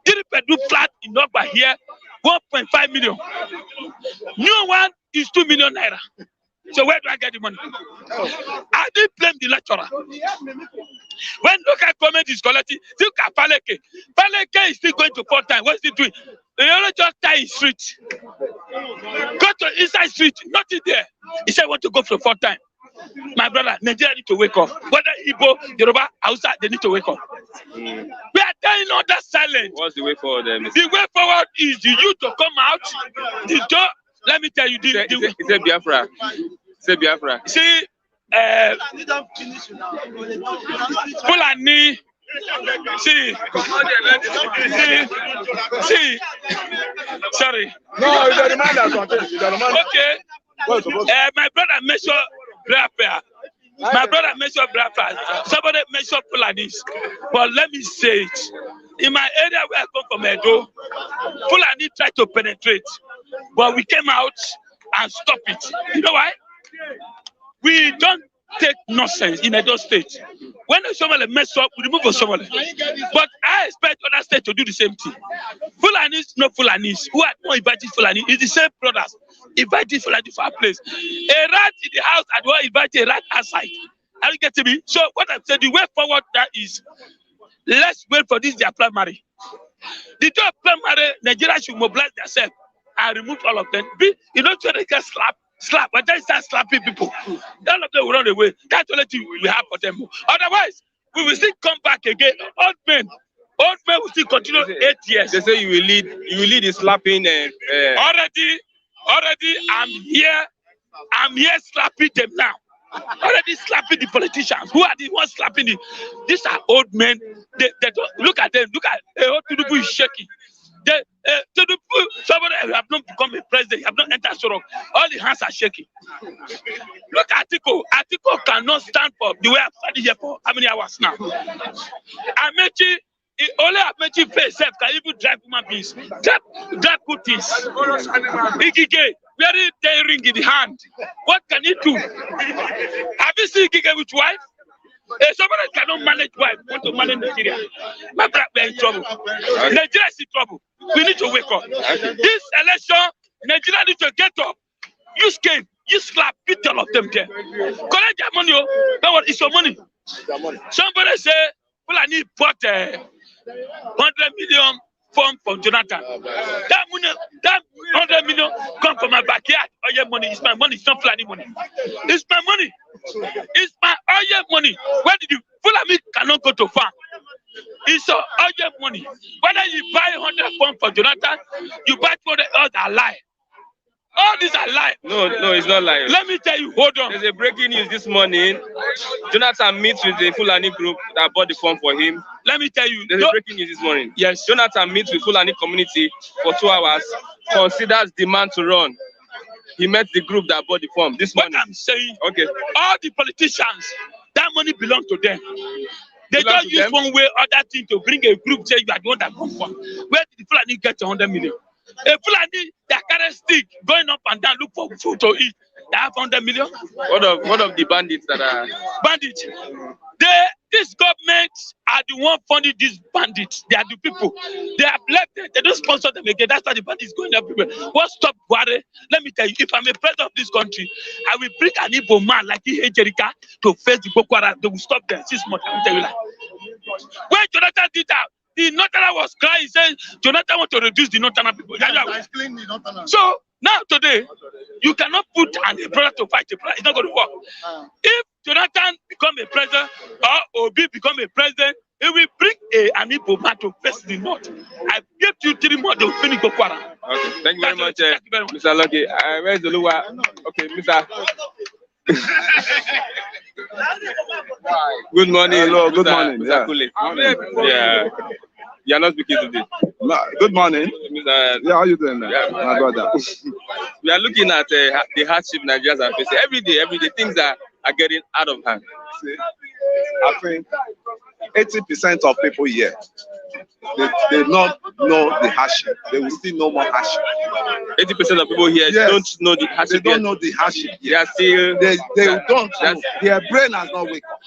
3-bedroom flat in Ogba here, 1.5 million. New one is 2 million naira. So where do I get the money? I didn't blame the lecturer. When local government is collecting, look at Paleke. Paleke is still going to 4 times. What is he doing? They only just tie his street. Go to inside street, nothing there. He said, I want to go for 4 times. My brother, Nigeria need to wake up. Whether Igbo, Yoruba, Hausa, they need to wake up. We are dying on that silence. What's the way forward there, Mr.? The way forward is the youth to come out. The door, let me tell you, He said Biafra. Say Biafra. See, Fulani. See, sorry. No, it's a reminder. Okay. My brother mentioned Biafra. My brother mentioned Biafra. Somebody mentioned Fulanis. But let me say it. In my area where I come from, Edo, Fulani tried to penetrate, but we came out and stopped it. You know why? We don't take nonsense in Edo State. When somebody mess up, we remove somebody. But I expect other states to do the same thing. Fulanis, no Fulanis. Who are not invited Fulani? It's the same brothers. Invited Fulani for our place. A rat in the house and one invited a rat outside. Are you getting me? So what I'm saying, the way forward that is, let's wait for this their primary. The two primary, Nigeria should mobilize themselves and remove all of them. You know, so they get slap, but then start slapping people. All of them will run away. That's the only thing we have for them. Otherwise, we will still come back again. Old men will still continue 8 years. They say you will lead the slapping. Already, I'm here slapping them now. Already slapping the politicians. Who are the ones slapping them? These are old men. They don't look at them. Look at Tinubu is shaking. Somebody have not become a president, have not entered Sorok. All the hands are shaking. Look at Atiko. Atiko cannot stand for the way I've studied here for how many hours now? Amechi, only Amechi face self can even drive human beings. Drive good things. Ikike, very daring in the hand. What can he do? Have you seen Ikike with wife? If somebody cannot manage wife, want to manage Nigeria. My brother, we are in trouble. Nigeria is in trouble. We need to wake up. This election, Nigeria need to get up. You scam, you slap, beat all of them there. Collect their money. Don't worry, it's your money. Somebody say, well, I need bought 100 million form from Jonathan. That money, that 100 million come from my backyard. Oh yeah, money. It's my money. It's not planning money. It's my money. It's my oil money. Where did you? Fulani cannot go to farm. It's your oil money. Whether you buy 100 pounds for Jonathan, you buy 200 others are lie. All these are lies. No, it's not lying. Let me tell you, hold on. There's a breaking news this morning. Jonathan meets with the Fulani group that bought the form for him. Let me tell you. There's a breaking news this morning. Yes. Jonathan meets with Fulani community for 2 hours, considers demand to run. He met the group that bought the form this morning. What I'm saying, okay. All the politicians, that money belongs to them. They Belong don't to use them? one way or other thing to bring a group, say you are the one that come from. Where did the Fulani get 100 million? A Fulani that carry stick, going up and down, look for food to eat. They have 100 million? What of the bandits that are... Bandits. These governments are the one funding these bandits. They are the people. They have left them. They don't sponsor them again. That's why the bandits going everywhere. What stop Buhari? Let me tell you, if I'm a president of this country, I will bring an Igbo man like Jerica to face the Boko Haram. They will stop them 6 months. I will tell you that. When Jonathan did that, the Northern was crying, saying Jonathan want to reduce the Northern people. So now today, you cannot put an brother to fight a brother. It's not going to work. If Jonathan become a president or Obi become a president, it will bring an Igbo man to face the North. I give you 3 months, they will finish Boko Haram. Okay, thank you very much, Mr. Lucky. Where's the Lua? Okay, Mr. Good morning. Hello, good morning. Mr. Kule. Yeah. You are not speaking today. Good morning. Mr. Yeah, how you doing, man? Yeah, my brother. We are looking at the hardship Nigerians are facing every day. Things are getting out of hand. See, I think 80% of people here, they not know the hardship. They will still know more hardship. 80% of people here don't know the hardship. They don't know the hardship. They are still. They don't know. Their brain has not waked up.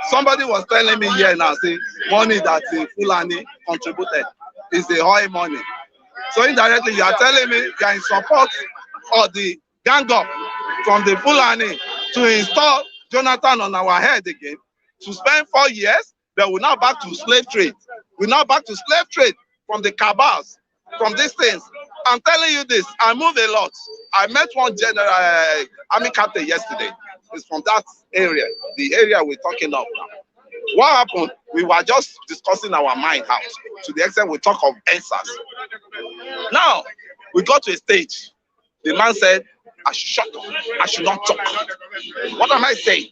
Somebody was telling me here now, say money that the Fulani contributed is the oil money. So indirectly, you are telling me you are in support of the gang up from the Fulani to install Jonathan on our head again, to spend 4 years, then we're now back to slave trade. We're now back to slave trade from the cabals, from these things. I'm telling you this, I move a lot. I met one general army captain yesterday. It's from that area, the area we're talking of now. What happened? We were just discussing our mind out to the extent we talk of answers. Now, we got to a stage. The man said, I should shut up. I should not talk. What am I saying?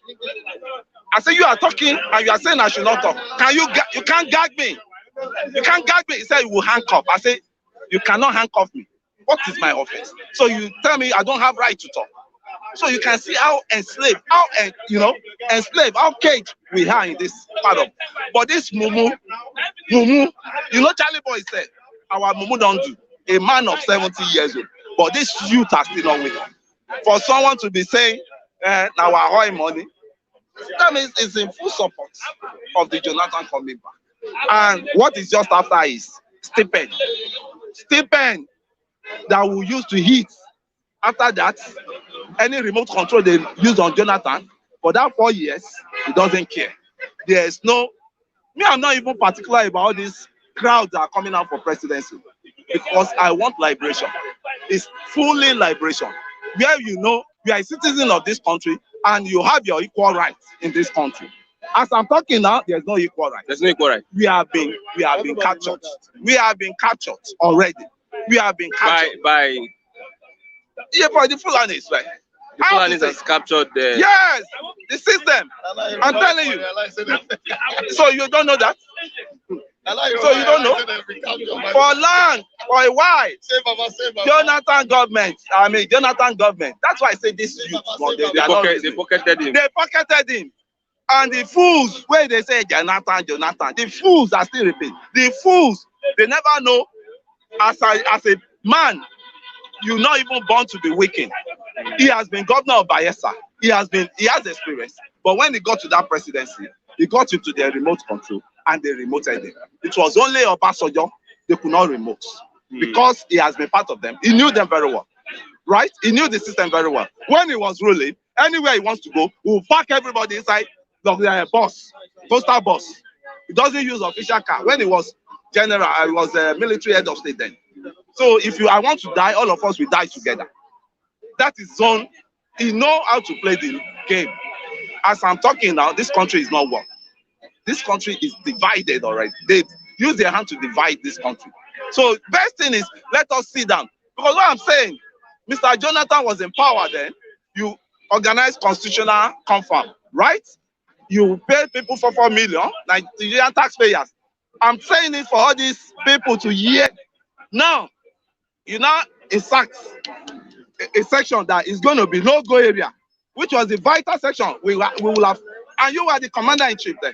I said, you are talking and you are saying I should not talk. You can't gag me. You can't gag me. He said, you will handcuff. I said, you cannot handcuff me. What is my offense? So you tell me I don't have right to talk. So you can see how enslaved, how caged we are in this part of. But this mumu, Charlie Boy said, our mumu don't do. A man of 70 years old. But this youth are still not with us. For someone to be saying, now our oil money, that means it's in full support of the Jonathan coming back. And what is just after is stipend. Stipend that we use to eat. After that, any remote control they use on Jonathan, for that 4 years, he doesn't care. There is no, I'm not even particular about all these crowds that are coming out for presidency, because I want liberation. It's fully liberation. Where you know you are a citizen of this country and you have your equal rights in this country. As I'm talking now, there's no equal right. There's no equal right. We have been captured. We have been captured already. We have been captured by the Fulanis, right? The Fulanis has captured the... Yes, the system. I'm telling you. So you don't know that? So you don't know? For long, for a while, Jonathan government. That's why I say this youth. They pocketed him. They pocketed him. And the fools, where they say Jonathan, the fools are still repeating. The fools, they never know. As a man, you're not even born to be wicked. He has been governor of Bayelsa. He has experience. But when he got to that presidency, he got into the remote control and they remoted him. It was only Obasanjo they could not remote because he has been part of them. He knew them very well, right? He knew the system very well. When he was ruling, anywhere he wants to go, he will park everybody inside the bus, postal bus. He doesn't use official car. When he was general, I was a military head of state then. So I want to die, all of us will die together. That is zone. He know how to play the game. As I'm talking now, this country is not one. This country is divided already. They use their hand to divide this country. So best thing is let us sit down. Because what I'm saying, Mr. Jonathan was in power then, you organized constitutional confirm, right? You pay people for 4 million, Nigerian taxpayers. I'm saying it for all these people to hear. Now, you now insert a section that is going to be no-go area, which was the vital section we will have, and you are the commander-in-chief then,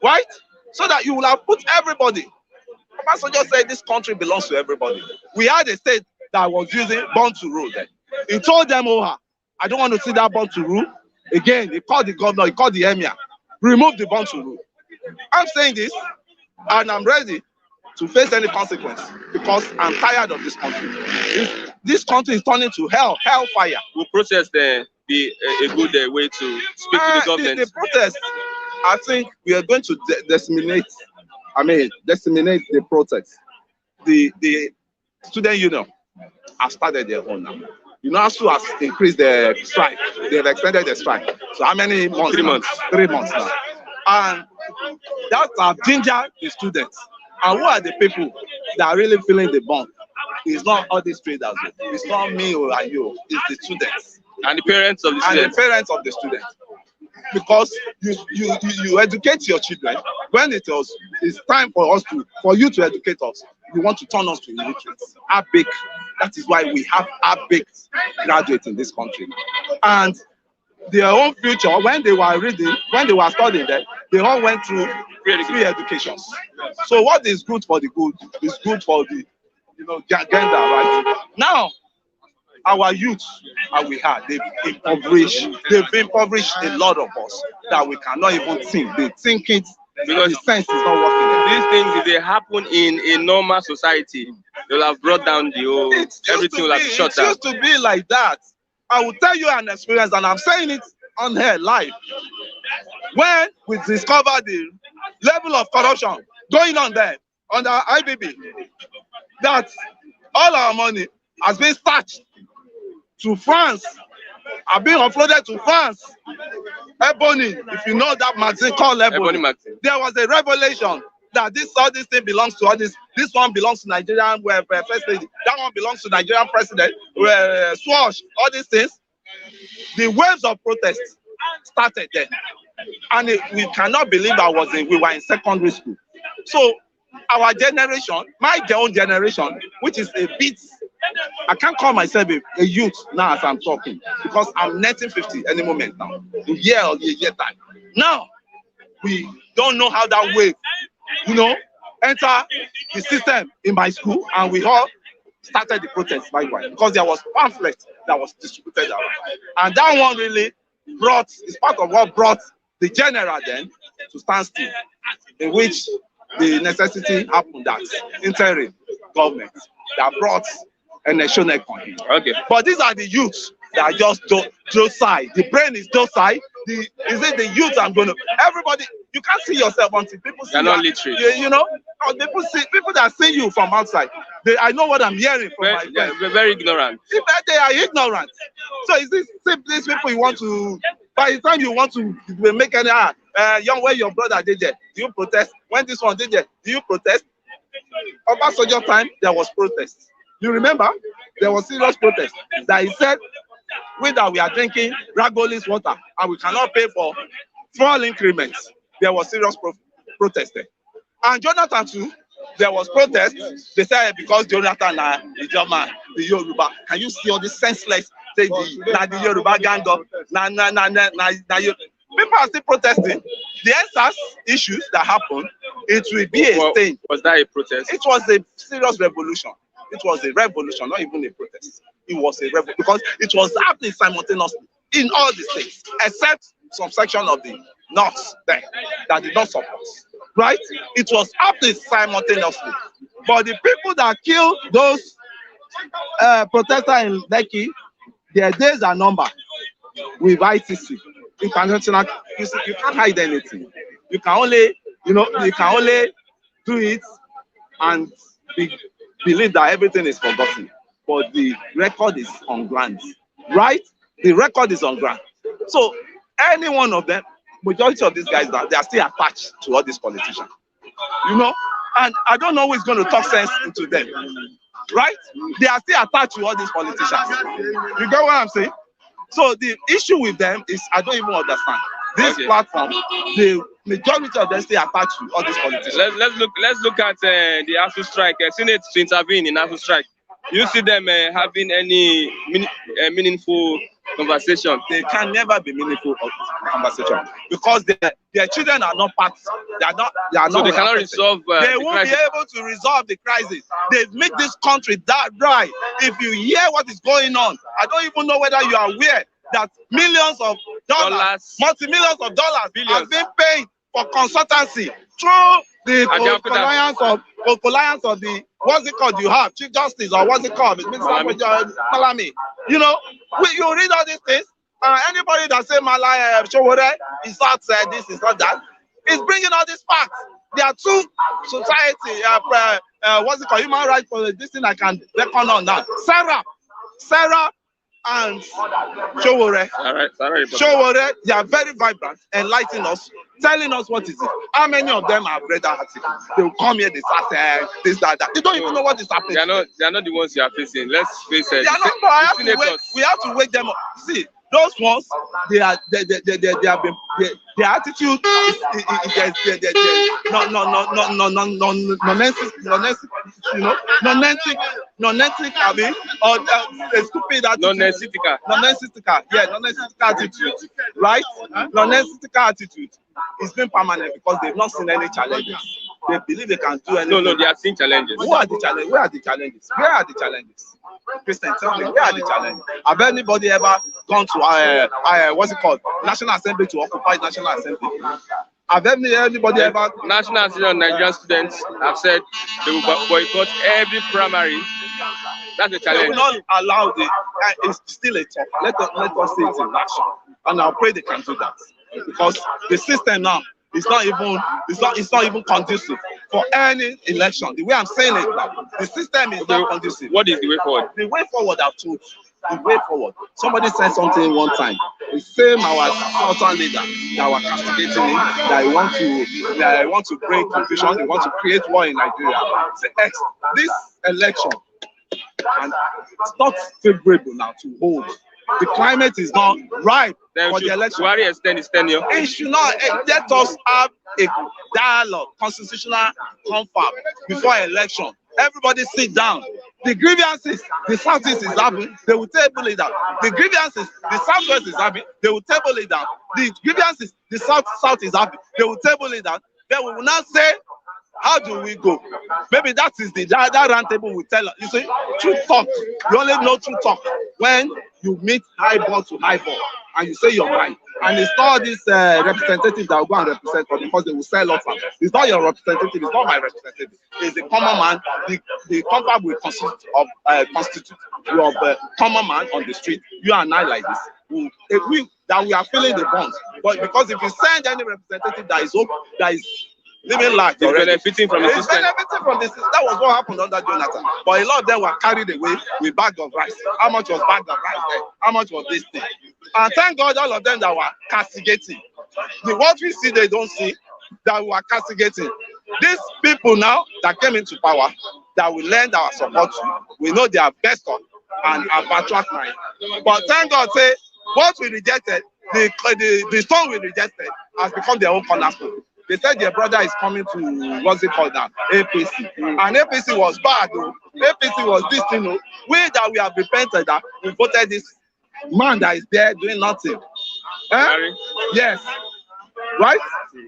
right? So that you will have put everybody. Pastor just said this country belongs to everybody. We had a state that was using born to rule then. He told them, oh, I don't want to see that born to rule. Again, he called the governor, he called the emir, remove the born to rule. I'm saying this, and I'm ready to face any consequence because I'm tired of this country. This country is turning to hellfire. Will protest be a good way to speak to the government? The protest, I think we are going to disseminate the protest. The student union have started their own now. UNASU has increased the strike. They have extended the strike. So how many months? 3 months. 3 months now. And that have gingered the students. And who are the people that are really feeling the bond? It's not all these traders. It's not me or you. It's the students. And the parents of the students. And the parents of the students. Because you educate your children. When it's time for you to educate us, you want to turn us to illiterates. Half-baked. That is why we have half-baked graduates in this country. And their own future, when they were reading, when they were studying there, they all went through free educations. So what is good for the good is good for the gender, right? Now, our youth, we had, they've impoverished a lot of us that we cannot even think. They think it because the sense is not working. These things, if they happen in a normal society, they'll have brought down the whole, everything will have shut down. It used to be like that. I will tell you an experience, and I'm saying it on here live. When we discovered the level of corruption going on there under IBB, that all our money has been starched to France, are being offloaded to France. Ebony, if you know that magazine called Ebony magazine, there was a revelation that all this thing belongs to all this. This one belongs to Nigerian first lady. That one belongs to Nigerian president. Swash, all these things. The waves of protest started then, and we cannot believe we were in secondary school. So our generation, my own generation, which is a bit, I can't call myself a youth now as I'm talking, because I'm 1950 any moment now, in year time. Now, we don't know how that wave, enter the system in my school, and we all started the protest because there was pamphlet that was distributed around. And that one really is part of what brought the general then to stand still, in which the necessity happened that interim government that brought a nation economy. Okay. But these are the youths that are just docile. The brain is docile. Is it the youth I'm going to? Everybody, you can't see yourself until people see. You're not literate. People that see you from outside. I know what I'm hearing from my friends. They're very ignorant. They are ignorant. So is this these people you want to? By the time you want to make any where your brother did there, do you protest? When this one did there, do you protest? Over soldier time, there was protest. You remember? There was serious protest that he said, we are drinking Ragolis water and we cannot pay for small increments. There was serious protest there. And Jonathan too, there was protest. They said because Jonathan is your man, the Yoruba. Can you see all this senseless? Say the Yoruba gang up. People are still protesting. The answers issues that happened, it will be a stain. Was that a protest? It was a serious revolution. It was a revolution, not even a protest. It was a revolution because it was happening simultaneously in all the states, except some section of the north there that did not support. Right? It was happening simultaneously. But the people that killed those protesters in Lekki, their days are numbered with ICC. International, you can't hide anything. You can only, do it and believe that everything is forgotten. But the record is on ground, right? The record is on ground. So any one of them, majority of these guys, they are still attached to all these politicians, and I don't know who is going to talk sense into them. right? They are still attached to all these politicians. You get what I'm saying? So the issue with them is I don't even understand. This platform, the majority of them stay attached to all these politicians. Let's look at the ASU strike. Senate to intervene in ASU strike. You see them having any meaningful conversation? They can never be meaningful conversation because their children are not part. They are not. So they cannot resolve. They won't be able to resolve the crisis. They've made this country that dry. If you hear what is going on, I don't even know whether you are aware that millions of dollars, multi-millions of dollars have been paid for consultancy through the compliance of the what's it called? You have Chief Justice or what's it called? Malami. You know, you read all these things. Anybody that say Malaya Showore is not this, is not that, is bringing all these facts. There are two society. What's it called? Human rights for this thing I can reckon on now. Sarah. And Showore. Showore, they are very vibrant, enlightening us, telling us what is it. How many of them have read that article? They will come here, they start this, that. They don't even know what is happening. They are not the ones you are facing. Let's face it. We have to wake them up. See, those ones, their attitude is non-ethic, I mean, or stupid attitude. Non-ethic attitude, right? Non-ethic attitude is been permanent because they've not seen any challenges. They believe they can do anything. No, they have seen challenges. Where are the challenges? Christian, tell me, where are the challenges? Have anybody ever gone to what's it called? National Assembly to occupy National Assembly? Have anybody ever? National Assembly of Nigerian students have said they will boycott every primary. That's a challenge. They will not allow it's still a talk. Let us see it in action. And I'll pray they can do that. Because the system now is not even conducive for any election. The way I'm saying it now, the system is not conducive. What is the way forward? The way forward, I've told you. The way forward. Somebody said something one time. The same our southern leader that were castigating him, that want to bring confusion, they want to create war in Nigeria. Say, this election, and it's not favorable now to hold. The climate is not right for the election. Buhari extend his tenure. It should not. Let us have a dialogue, constitutional confab before election. Everybody sit down. The grievances the Southeast is having, they will table it down. The grievances the Southwest is having, they will table it down. The grievances the South is having, they will table it down. Then we will not say, how do we go? Maybe that is that round table will tell us. You see, truth talk. You only know truth talk when you meet highball to highball and you say your mind. And it's not this representative that will go and represent us because they will sell us. It's not your representative. It's not my representative. It's the common man. The compact will constitute of common man on the street. You and I like this. We are feeling the bonds. But because if you send any representative that is living life, benefiting from the system. Benefiting from the system. That was what happened under Jonathan. But a lot of them were carried away with bag of rice. How much was bag of rice there? How much was this thing? And thank God all of them that were castigating. What we see, they don't see, that we are castigating. These people now that came into power, that we lend our support to, we know they are best on and are backtrack mind. But thank God, say, what we rejected, the stone we rejected has become their own cornerstone. They said their brother is coming to, what's it called now? APC. And APC was bad, though. APC was this, you know. We have repented that we voted this man that is there doing nothing. Yes. Right?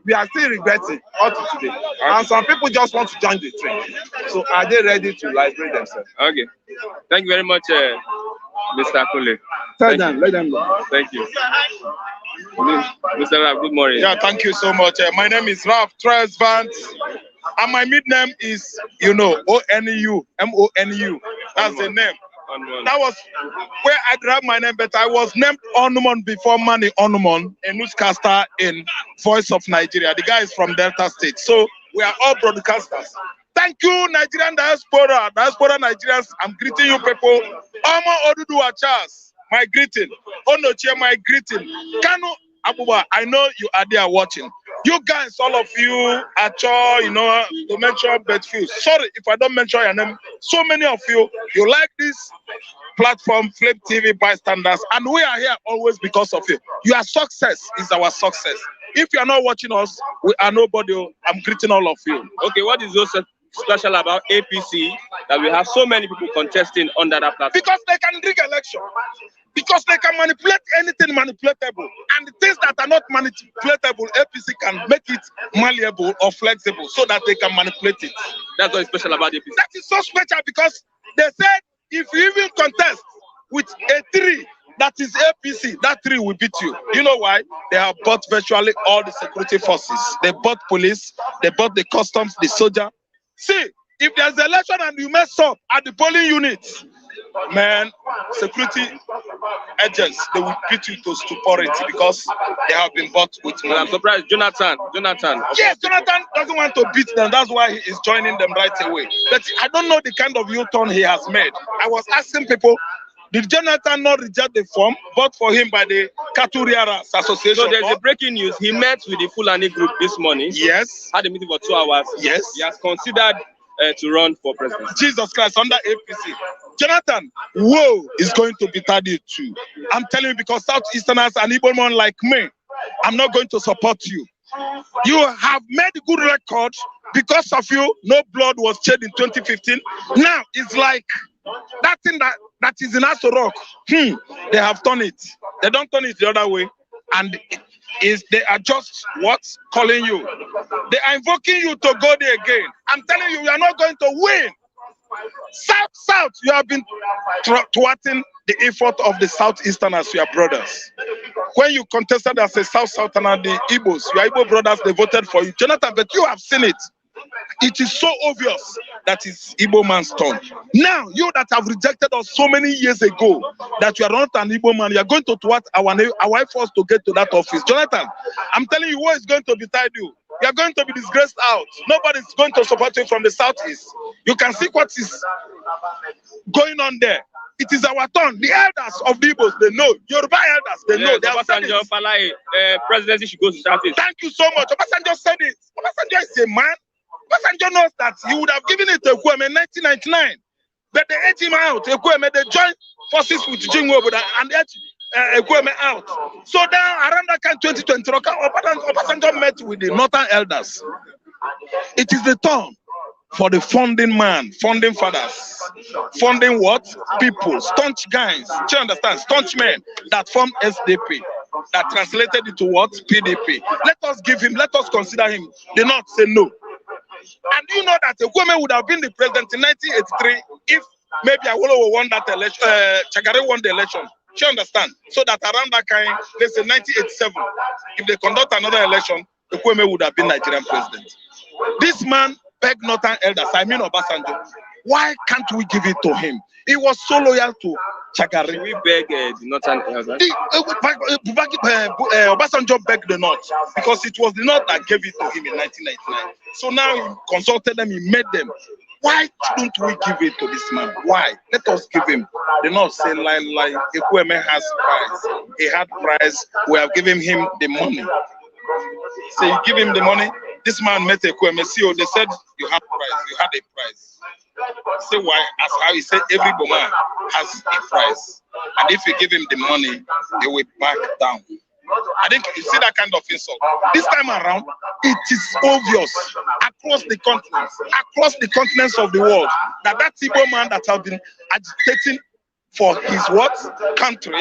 We are still regretting up to today. And some people just want to join the train. So are they ready to liberate themselves? Okay. Thank you very much, Mr. Kule. Let them know. Thank you. Mr. Raf, good morning. Yeah, thank you so much. My name is Raf Tresvant, and my mid-name is, ONU, M-O-N-U. That's the name. That was where I grabbed my name, but I was named Onumon before Mani Onumon, a newscaster in Voice of Nigeria. The guy is from Delta State. So we are all broadcasters. Thank you, Nigerian diaspora Nigerians. I'm greeting you people. Omo Oduduwa Charles, my greeting. Onochie, my greeting. Kanu Abuba, I know you are there watching. You guys, all of you, Acho, you know, to mention Bedfield. Sorry if I don't mention your name. So many of you, you like this platform, Flip TV bystanders, and we are here always because of you. Your success is our success. If you are not watching us, we are nobody. I'm greeting all of you. Okay, what is so special about APC that we have so many people contesting under that platform? Because they can rig election. Because they can manipulate anything manipulatable. And the things that are not manipulatable, APC can make it malleable or flexible so that they can manipulate it. That's what's special about APC. That is so special because they said if you even contest with a 3 that is APC, that 3 will beat you. You know why? They have bought virtually all the security forces. They bought police, they bought the customs, the soldier. See, if there's an election and you mess up at the polling units, man, security agents, they will beat you to stupidity because they have been bought with money. Well, I'm surprised Jonathan. Yes, Jonathan doesn't want to beat them. That's why he is joining them right away. But I don't know the kind of U-turn he has made. I was asking people, did Jonathan not reject the form bought for him by the Katuriaras Association? So there's a breaking news. He met with the Fulani group this morning. Yes. Had a meeting for 2 hours. Yes. He has considered to run for president. Jesus Christ, under APC. Jonathan, woe is going to be tardy too. I'm telling you, because Southeasterners and Igbo men like me, I'm not going to support you. You have made a good record. Because of you, no blood was shed in 2015. Now it's like that thing that is in Aso Rock. They have done it. They don't turn it the other way. And they are just what? Calling you. They are invoking you to go there again. I'm telling you, you are not going to win. South, you have been thwarting the effort of the Southeasterners, your brothers. When you contested as a Southerner, the Igbos, your Igbo brothers, they voted for you. Jonathan, but you have seen it. It is so obvious that it's Igbo man's turn. Now, you that have rejected us so many years ago, that you are not an Igbo man, you are going to thwart our efforts to get to that office. Jonathan, I'm telling you, what is going to betide you? You are going to be disgraced out. Nobody is going to support you from the Southeast. You can see what is going on there. It is our turn. The elders of the Igbos, they know. Yoruba elders, they know. They have said it. Presidency should go to Southeast. Thank you so much. Obasanjo said it. Obasanjo is a man. Obasanjo knows that he would have given it to Ekweme in 1999. But they ate him out. Ekweme, they joined forces with Jinwo and ate Ekweme out. So now, around that kind 2020, Obasanjo met with the northern elders. It is the turn for the funding man, funding fathers, funding what? People, staunch guys. Do you understand? Staunch men that formed SDP, that translated into what? PDP. Let us give him, let us consider him. They not say no. And you know that Ekweme would have been the president in 1983 if maybe Awolowo won that election, Chagare won the election. Do you understand? So that around that kind, let's say 1987, if they conduct another election, Ekweme would have been Nigerian president. This man begged northern elders, I mean Obasanjo, why can't we give it to him? He was so loyal to Chagare. We beg the northern elders. Obasanjo begged the North because it was the North that gave it to him in 1999. So now he consulted them, he made them. Why don't we give it to this man? Why? Let us give him. The North say, like Ekweme has price. He had price. We have given him the money. So you give him the money. This man met Ekweme. See, they said you have price. You had a price. Say why? As how he said, every woman has a price. And if you give him the money, he will back down. I think you see that kind of insult. This time around, it is obvious across the continents of the world, that Igbo man that has been agitating for his what? Country,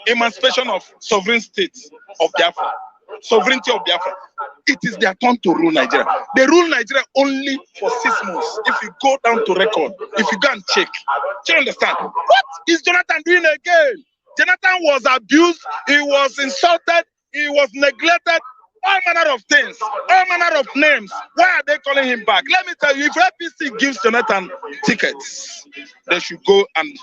emancipation of sovereign states of Biafra, sovereignty of Biafra. It is their turn to rule Nigeria. They rule Nigeria only for 6 months. If you go down to record, if you go and check, do you understand? What is Jonathan doing again? Jonathan was abused, he was insulted, he was neglected, all manner of things, all manner of names. Why are they calling him back? Let me tell you, if APC gives Jonathan tickets, they should go and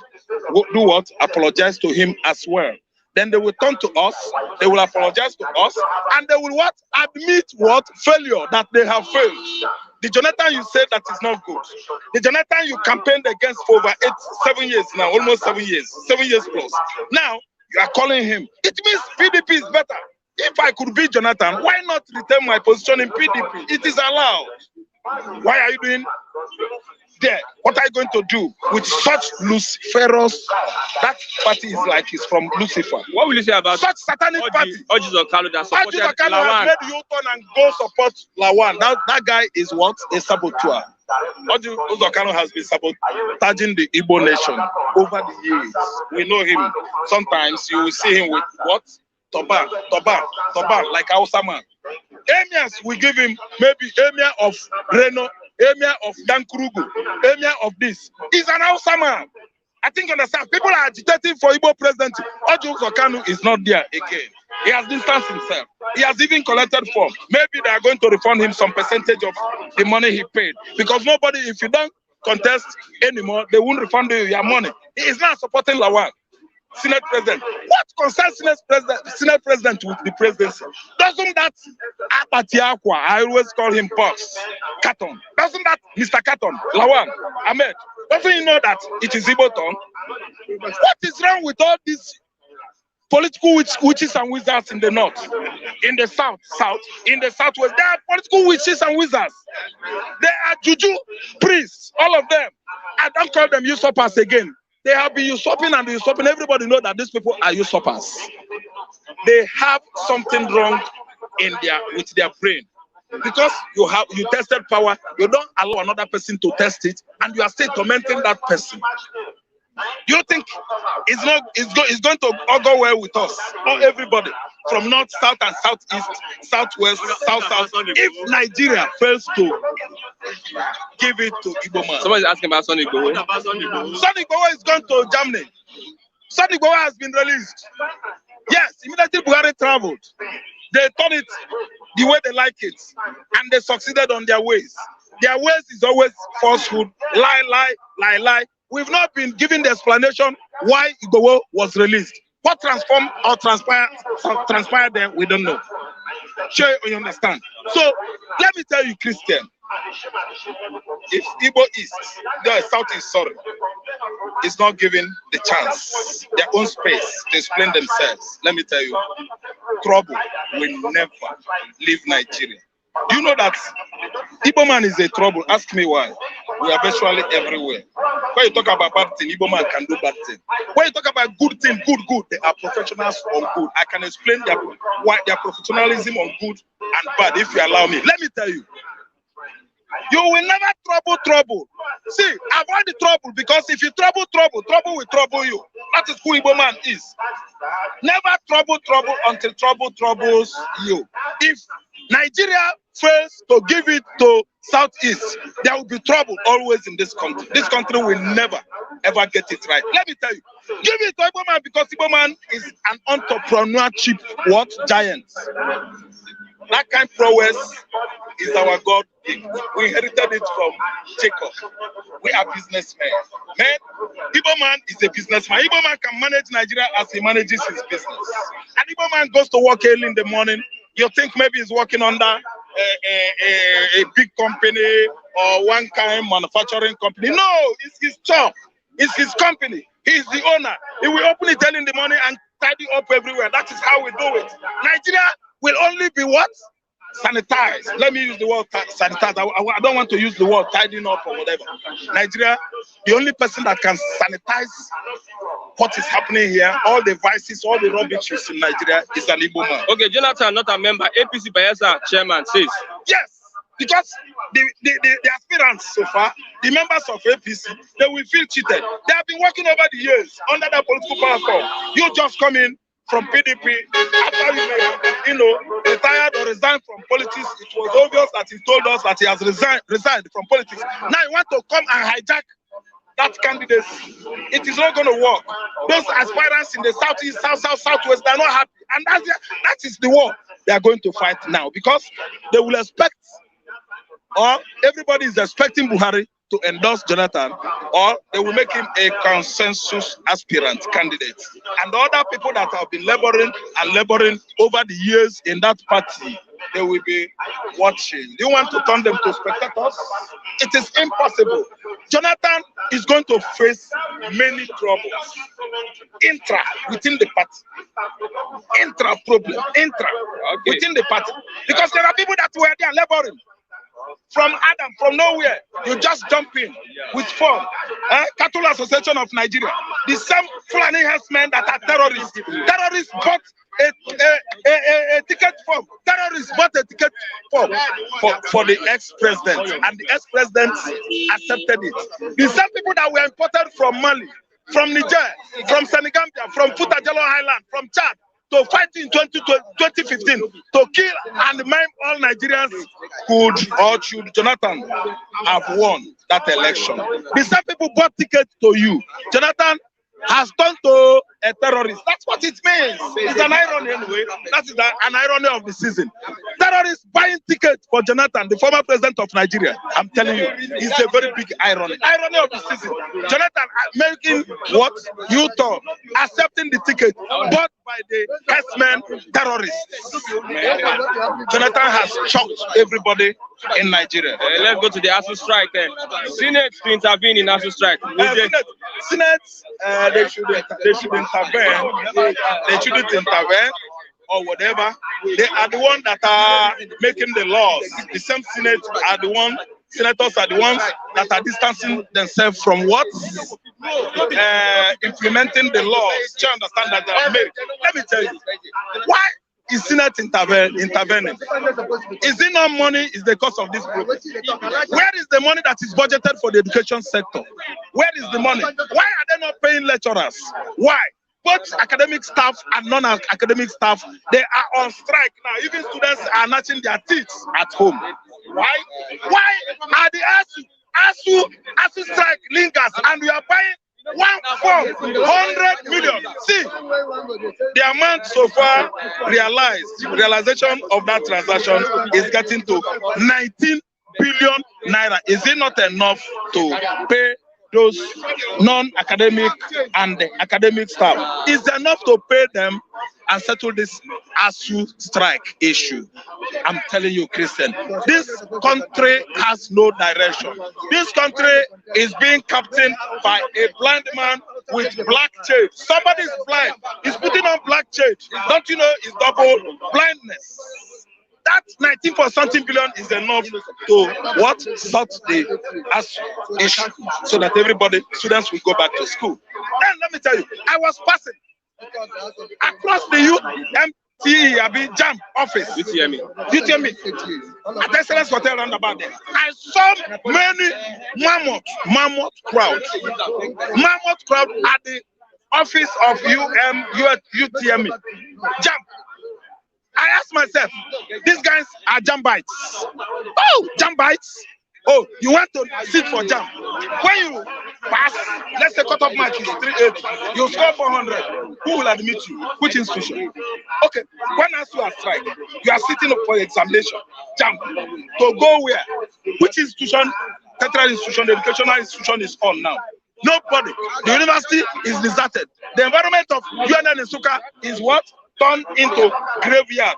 do what? Apologize to him as well. Then they will turn to us, they will apologize to us, and they will what? Admit what? Failure, that they have failed. The Jonathan you said that is not good. The Jonathan you campaigned against for over 7 years now, almost 7 years, 7 years plus. Now, you are calling him. It means PDP is better. If I could be Jonathan, why not retain my position in PDP? It is allowed. Why are you doing there? What are you going to do with such Luciferous? That party is like it's from Lucifer. What will you say about such satanic party? Orji's Okalu that supported Lawan. Has made U-turn and go support Lawan. That guy is what? A saboteur. Orji Okalu has been sabotaging the Igbo nation over the years. We know him. Sometimes you will see him with what? Toban, like Hausa man. Emirs, we give him maybe Emir of Reno, Emir of Dankurugu, Emir of this. He's an Hausa man. I think understand. People are agitating for Igbo presidency. Orji Okalu is not there again. He has distanced himself. He has even collected form. Maybe they are going to refund him some percentage of the money he paid. Because nobody, if you don't contest anymore, they won't refund you your money. He is not supporting Lawan, Senate president. What concerns Senate president with the presidency? Doesn't that Apatiakwa, I always call him Boss, Katon, doesn't that Mr. Katon, Lawan, Ahmed, doesn't he know that it is Igbo tongue? What is wrong with all these political witches and wizards in the north, in the south, in the southwest? They are political witches and wizards. They are juju priests, all of them. I don't call them usurpers again. They have been usurping and usurping. Everybody knows that these people are usurpers. They have something wrong with their brain. Because you tested power, you don't allow another person to test it, and you are still tormenting that person. Do you think it's going to all go well with us or everybody from north, south, and southeast, southwest, south? If Nigeria fails to give it to Igbo man, somebody's asking about Sonny Igboho. Sonny Igboho is going to Germany. Sonny Igboho has been released. Yes, immediately Buhari traveled. They turned it the way they like it, and they succeeded on their ways. Their ways is always falsehood, lie. We've not been given the explanation why Igboho was released. What transformed or transpired there, we don't know. Sure, you understand. So let me tell you, Christian, if Igbo East, the Southeast, is not given the chance, their own space to explain themselves, let me tell you, trouble will never leave Nigeria. Do you know that Igbo man is a trouble? Ask me why. We are virtually everywhere. When you talk about bad thing, Igbo man can do bad thing. When you talk about good thing, good, they are professionals on good. I can explain why their professionalism on good and bad if you allow me. Let me tell you. You will never trouble. See, avoid the trouble, because if you trouble will trouble you. That is who Igbo man is. Never trouble until trouble troubles you. If Nigeria fails to give it to Southeast, there will be trouble always in this country. This country will never, ever get it right. Let me tell you, give it to Igbo man, because Igbo man is an entrepreneurship giant. That kind of prowess is our God gift. We inherited it from Jacob. We are businessmen. Man, Igbo man is a businessman. Igbo man can manage Nigeria as he manages his business. And Igbo man goes to work early in the morning. You think maybe he's working under a big company or one kind manufacturing company. No, it's his job. It's his company. He's the owner. He will open it early in the morning and tidy up everywhere. That is how we do it. Nigeria will only be what? Sanitized. Let me use the word sanitized. I don't want to use the word tidying up or whatever. Nigeria, the only person that can sanitize what is happening here, all the vices, all the rubbish in Nigeria, is an Igbo man. Okay, Jonathan, not a member, APC Bayelsa chairman says. Yes, because the aspirants so far, the members of APC, they will feel cheated. They have been working over the years under that political platform. You just come in from PDP, after you retired or resigned from politics. It was obvious that he told us that he has resigned from politics. Now you want to come and hijack that candidacy. It is not going to work. Those aspirants in the southeast, southwest, they are not happy, and that is the war they are going to fight now, because they will expect, or everybody is expecting Buhari to endorse Jonathan, or they will make him a consensus aspirant candidate. And the other people that have been laboring over the years in that party, they will be watching. Do you want to turn them to spectators? It is impossible. Jonathan is going to face many troubles. Within the party. Problem. within the party. Because there are people that were there laboring. From Adam, from nowhere, you just jump in with form. Cattle Association of Nigeria, the same Fulani herdsmen that are terrorists. Terrorists bought a ticket form. Terrorists bought a ticket form for the ex-president, and the ex-president accepted it. The same people that were imported from Mali, from Niger, from Senegambia, from Futajalo Highland, from Chad, to fight in 2015 to kill and maim all Nigerians should Jonathan have won that election. The same people bought tickets to you. Jonathan has turned to a terrorist. That's what it means. It's an irony anyway. That is an irony of the season. Terrorists buying tickets for Jonathan, the former president of Nigeria. I'm telling you, it's a very big irony. Irony of the season. Jonathan making what? U-turn, accepting the ticket, bought by the herdsmen terrorists. Jonathan has shocked everybody in Nigeria. Let's go to the ASU strike. Senate to intervene in ASU strike. Senate, they should intervene. They shouldn't intervene or whatever. They are the ones that are making the laws. The same Senate are the ones. Senators are the ones that are distancing themselves from what? Implementing the laws. Do you understand that they are made? Let me tell you. Why is Senate intervening? Is it not money is the cause of this problem? Where is the money that is budgeted for the education sector? Where is the money? Why are they not paying lecturers? Why? Both academic staff and non-academic staff, they are on strike now. Even students are gnashing their teeth at home. Why? Why are the ASU strike lingers and we are buying one form, 100 million? See, the amount so far realization of that transaction is getting to 19 billion naira. Is it not enough to pay those non-academic and academic staff? Is enough to pay them and settle this ASU strike issue? I'm telling you, Christian, this country has no direction. This country is being captained by a blind man with black shade. Somebody is blind. He's putting on black shade. Don't you know it's double blindness? That 19.something billion is enough to what? Sort the ASU issue so that students will go back to school. Then let me tell you, I was passing across the JAM office. UTME. At Excellence Hotel roundabout there. I saw many mammoth crowd at the office of UTME. JAM. I asked myself, these guys are Jambites. Oh, Jambites. Oh, you want to sit for jam. When you pass, let's say cut-off mark is 380, you score 400. Who will admit you? Which institution? Okay, when ASU are strike, you are sitting up for examination. Jam. To go where? Which institution? Tertiary institution, the educational institution is on now. Nobody. The university is deserted. The environment of UNN and Suka is what? Turned into graveyard.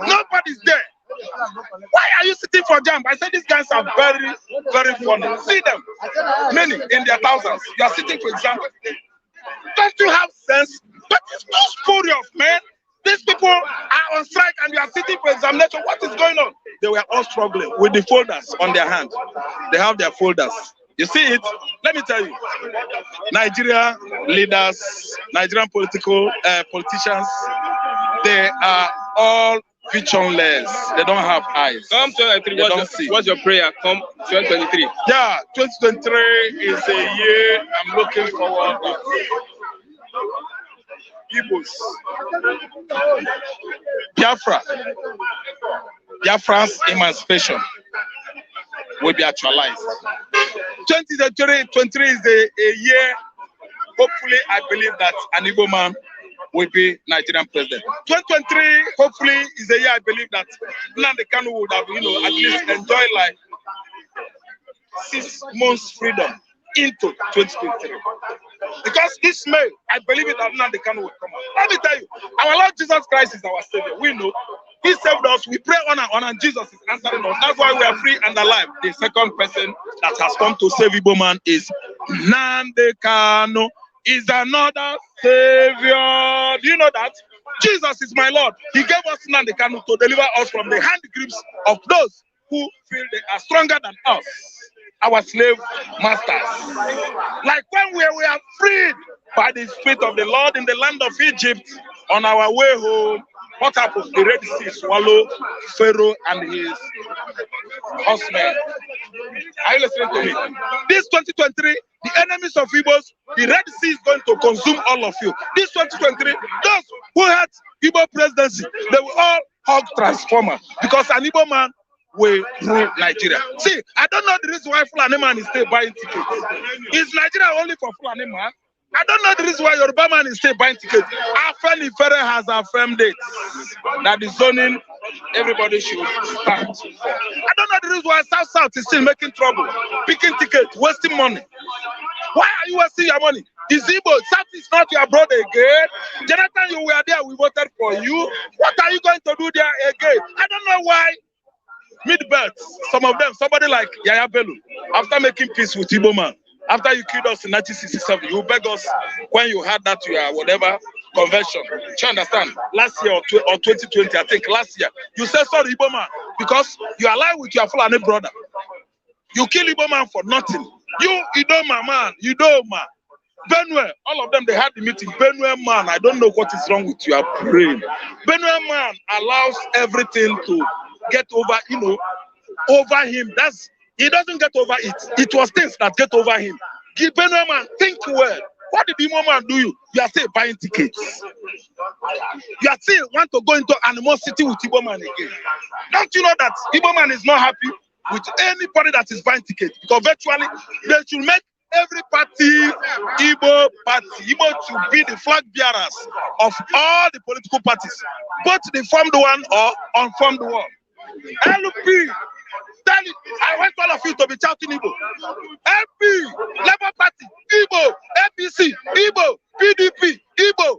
Nobody's there. Why are you sitting for jam? I said these guys are very, very funny. See them, many in their thousands. You are sitting for example. Don't you have sense? But it's too spurious, man. These people are on strike and you are sitting for examination. What is going on? They were all struggling with the folders on their hand. They have their folders. You see it? Let me tell you. Nigeria leaders, Nigerian politicians, they are all visionless. They don't have eyes. Come 2023. What's your prayer? Come 2023. Yeah, 2023 is a year I'm looking forward to. Igbos. Biafra's emancipation will be actualized. 2023 is a year, hopefully, I believe that an Igbo man will be Nigerian president. 2023, hopefully, is a year I believe that Nnamdi Kanu would have, at least enjoyed like 6 months freedom into 2023. Because this May, I believe it that Nnamdi Kanu will come out. Let me tell you, our Lord Jesus Christ is our Savior. We know. He saved us. We pray on and Jesus is answering us. That's why we are free and alive. The second person that has come to save Igbo man is Nnamdi Kanu. Is another savior. Do you know that? Jesus is my Lord. He gave us Nnamdi Kanu to deliver us from the hand grips of those who feel they are stronger than us, our slave masters. Like when we are freed by the Spirit of the Lord in the land of Egypt, on our way home, what happened? The Red Sea swallowed Pharaoh and his horsemen. Are you listening to me? This 2023, the enemies of Igbos, the Red Sea is going to consume all of you. This 2023, those who had Igbo presidency, they will all hug transformer because an Igbo man will rule Nigeria. See, I don't know the reason why Fulani man is still buying tickets. Is Nigeria only for Fulani man? I don't know the reason why Yoruba man is still buying tickets. Our friend Ifere has affirmed it that the zoning everybody should start. I don't know the reason why South is still making trouble, picking tickets, wasting money. Why are you wasting your money? Is Igbo, South is not your brother again. Jonathan, you were there, we voted for you. What are you going to do there again? I don't know why. Mid-birth, some of them, somebody like Yaya Bello, after making peace with Igbo man, after you killed us in 1967, you beg us when you had that your whatever convention. Do you understand? Last year or 2020, I think last year, you said sorry, Igbo man, because you aligned with your Fulani brother. You kill Igbo man for nothing. You Idoma man, Idoma, Benue, all of them, they had the meeting. Benue man, I don't know what is wrong with your brain. Benue man allows everything to get over, over him. He doesn't get over it. It was things that get over him. Give Benue man, think well. What did Igbo man do you? You are still buying tickets. You are still want to go into animosity with Igbo man again. Don't you know that Igbo man is not happy with anybody that is buying tickets? Because virtually, they should make every party, Igbo party, Igbo to be the flag bearers of all the political parties, both the formed one or unformed one. LP, I want all of you to be shouting Igbo. LP, Labour Party, Igbo, APC, Igbo, PDP, Igbo.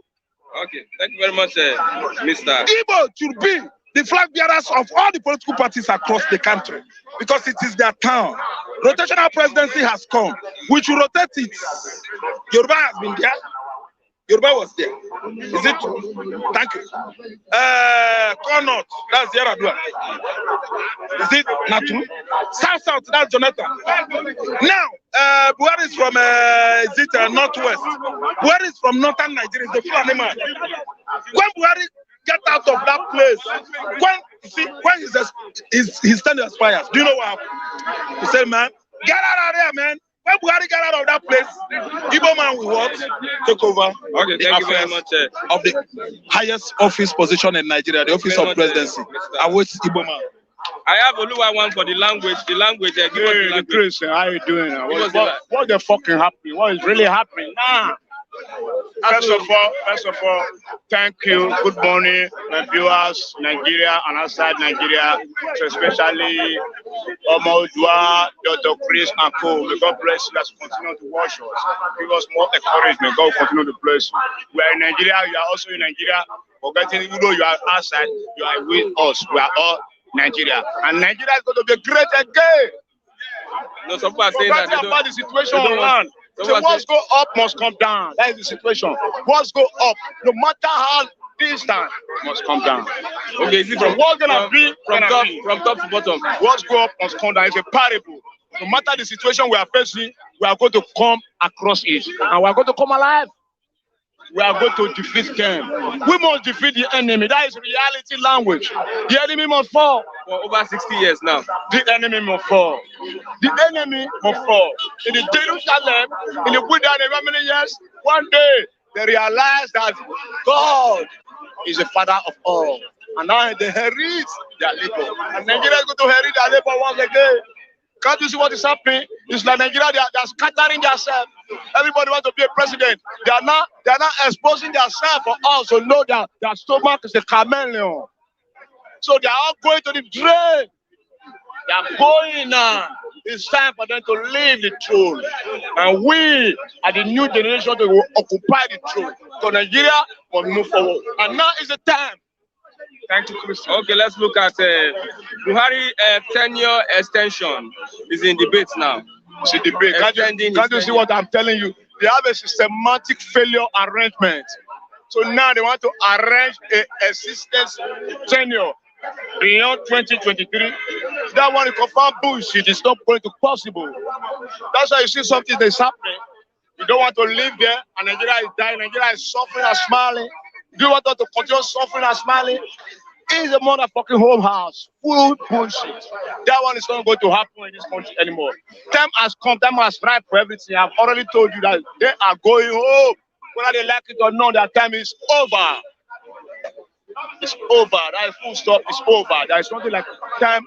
Okay, thank you very much, Mr. Igbo should be the flag bearers of all the political parties across the country because it is their town. Rotational presidency has come. We should rotate it. Yoruba has been there. Yoruba was there. Is it true? Thank you. Connaught, that's Yaradua. Is it not true? South, that's Jonathan. Now, Buhari is from, is it Northwest? Buhari is from Northern Nigeria, the Fulani man. When Buhari get out of that place, when his tenure expires, do you know what happened? He said, man, get out of there, man. When Buhari got out of that place, Igbo man will what? Take over. Okay, thank you very much. Of the highest office position in Nigeria, the office of presidency. I wait Igbo man. I have Oluwa one for the language. The language. Give us the language. Christian, how you doing? What the fucking happening? What is really happening now? First of all, thank you. Good morning, my viewers, Nigeria and outside Nigeria, especially Omodua, Dr. Chris and Co. May God bless you as you continue to watch us. Give us more encouragement. God continue to bless you. We are in Nigeria. You are also in Nigeria. Forgetting, even though you are outside, you are with us. We are all Nigeria, and Nigeria is going to be great again. No, some people are saying that about the situation on land. So what's go up must come down. That is the situation. What's go up, no matter how distant, must come down. Okay, is it from what's gonna be from top to bottom? What's go up must come down. It's a parable. No matter the situation we are facing, we are going to come across it, and we are going to come alive. We are going to defeat them. We must defeat the enemy. That is reality language. The enemy must fall. For over 60 years now. The enemy must fall. The enemy must fall. In the Jerusalem, in the wilderness, how many years? One day, they realize that God is the father of all. And now they inherit their labor. And Nigeria is going to inherit their labor once again. Can't you see what is happening? It's like Nigeria, they are scattering themselves. Everybody wants to be a president. They are not exposing themselves for us to know that their stomach is a chameleon. So they are all going to the drain. They are going now. It's time for them to leave the throne. And we are the new generation that will occupy the throne. So Nigeria will move forward. And now is the time. Thank you, Christian. Okay, let's look at Buhari tenure extension is in debate now. It's in debate. Can't you see what I'm telling you? They have a systematic failure arrangement. So now they want to arrange a assistance tenure beyond 2023. That one is confirmed bullshit. It's not going to possible. That's why you see something that's happening. You don't want to live there, and Nigeria is dying. Nigeria is suffering and smiling. Do you want us to continue suffering and smiling? It's a motherfucking home house. Full bullshit. That one is not going to happen in this country anymore. Time has come. Time has arrived for everything. I've already told you that they are going home. Whether they like it or not, that time is over. It's over. That is full stop. It's over. There is nothing like time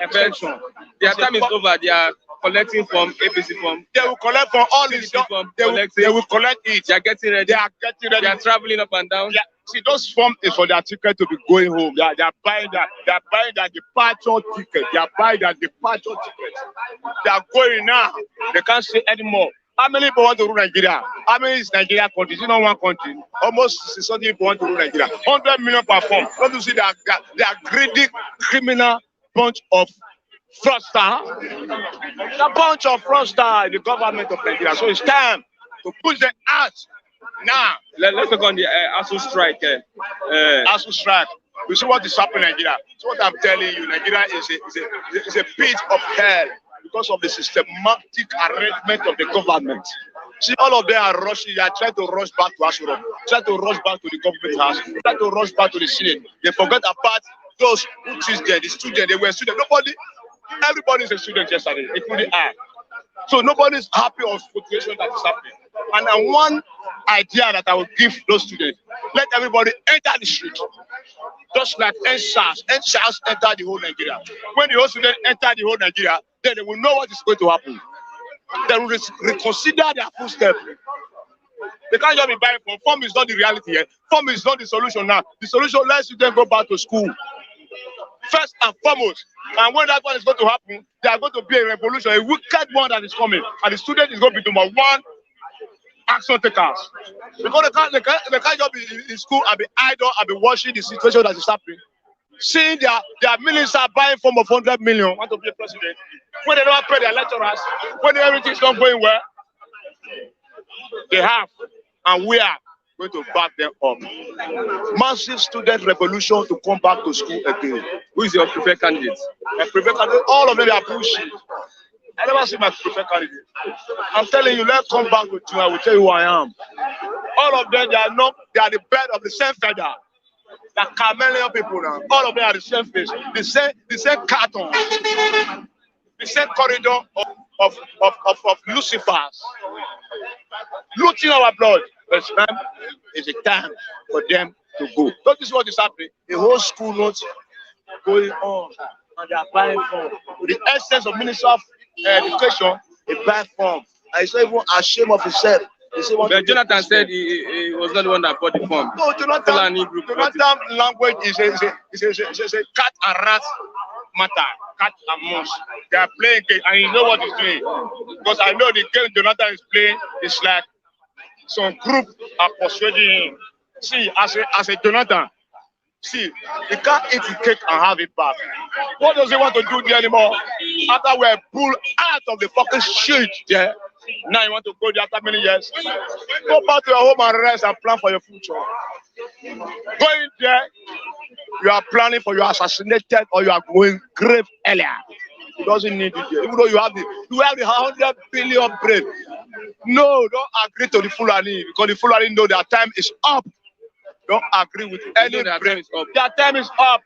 extension. Their time is over. They are collecting from APC form. They will collect from all these. They will collect it. They are getting ready. They are getting ready. They are traveling up and down. Yeah. See, those forms is for their ticket to be going home. They are buying that. They are buying that departure ticket. They are buying that departure ticket. They are going now. They can't say anymore. How many people want to rule Nigeria? How many is Nigeria country? Is it not one country? Almost 60 people want to rule Nigeria. 100 million per form. Don't you see they are greedy, criminal bunch of fraudsters? A bunch of fraudsters in the government of Nigeria. So it's time to push them out now. Let's look on the ASU strike. ASU strike. You see what is happening in Nigeria. So what I'm telling you, Nigeria is a pit of hell because of the systematic arrangement of the government. See, all of them are rushing. They are trying to rush back to ASU, trying to rush back to the government house, trying to rush back to the Senate. They forget about those who teach them, the students. They were students. Everybody is a student yesterday, including I. So nobody is happy of the situation that is happening. And one idea that I will give those students: let everybody enter the street, just like NSAS. NSAS enter the whole Nigeria. When the whole students enter the whole Nigeria, then they will know what is going to happen. They will reconsider their footsteps. They can't just be buying form. Form is not the reality here. Form is not the solution now. The solution, let students go back to school. First and foremost. And when that one is going to happen, there are going to be a revolution, a wicked one that is coming. And the student is going to be number one action takers. Because they can't just be in school and be idle and be watching the situation that is happening. Seeing their ministers buying form of 100 million, want to be a president, when they don't pay their lecturers, when everything is not going well, they have, and we are going to back them up. Massive student revolution to come back to school again. Who is your preferred candidate? My preferred candidate, all of them are bullshit. I never see my preferred candidate. I'm telling you, let's come back with you. I will tell you who I am. All of them, they are the bird of the same feather. They're chameleon people now. All of them are the same face, the same carton, the same corridor of Lucifers, looting our blood. But time is a time for them to go. That is what is happening. The whole school notes going on, and they are buying form. With the essence of Minister of Education, they buy form. And he's not even ashamed of himself. But Jonathan said he was not the one that bought the form. No, Jonathan language is a cat and rat matter. Cat and mouse. They are playing game, and you know what he's doing. Because I know the game Jonathan is playing is like some group are persuading him. See, as a Jonathan, see, you can't eat the cake and have it back. What does he want to do there anymore? After we're pulled out of the fucking shit there, now you want to go there after many years? Go back to your home and rest and plan for your future. Going there, you are planning for your assassinated or you are going grave earlier. He doesn't need it there. Even though you have the 100 billion brain. No, don't agree to the Fulani because the Fulani know their time is up. Don't agree with any brain. Their time is up.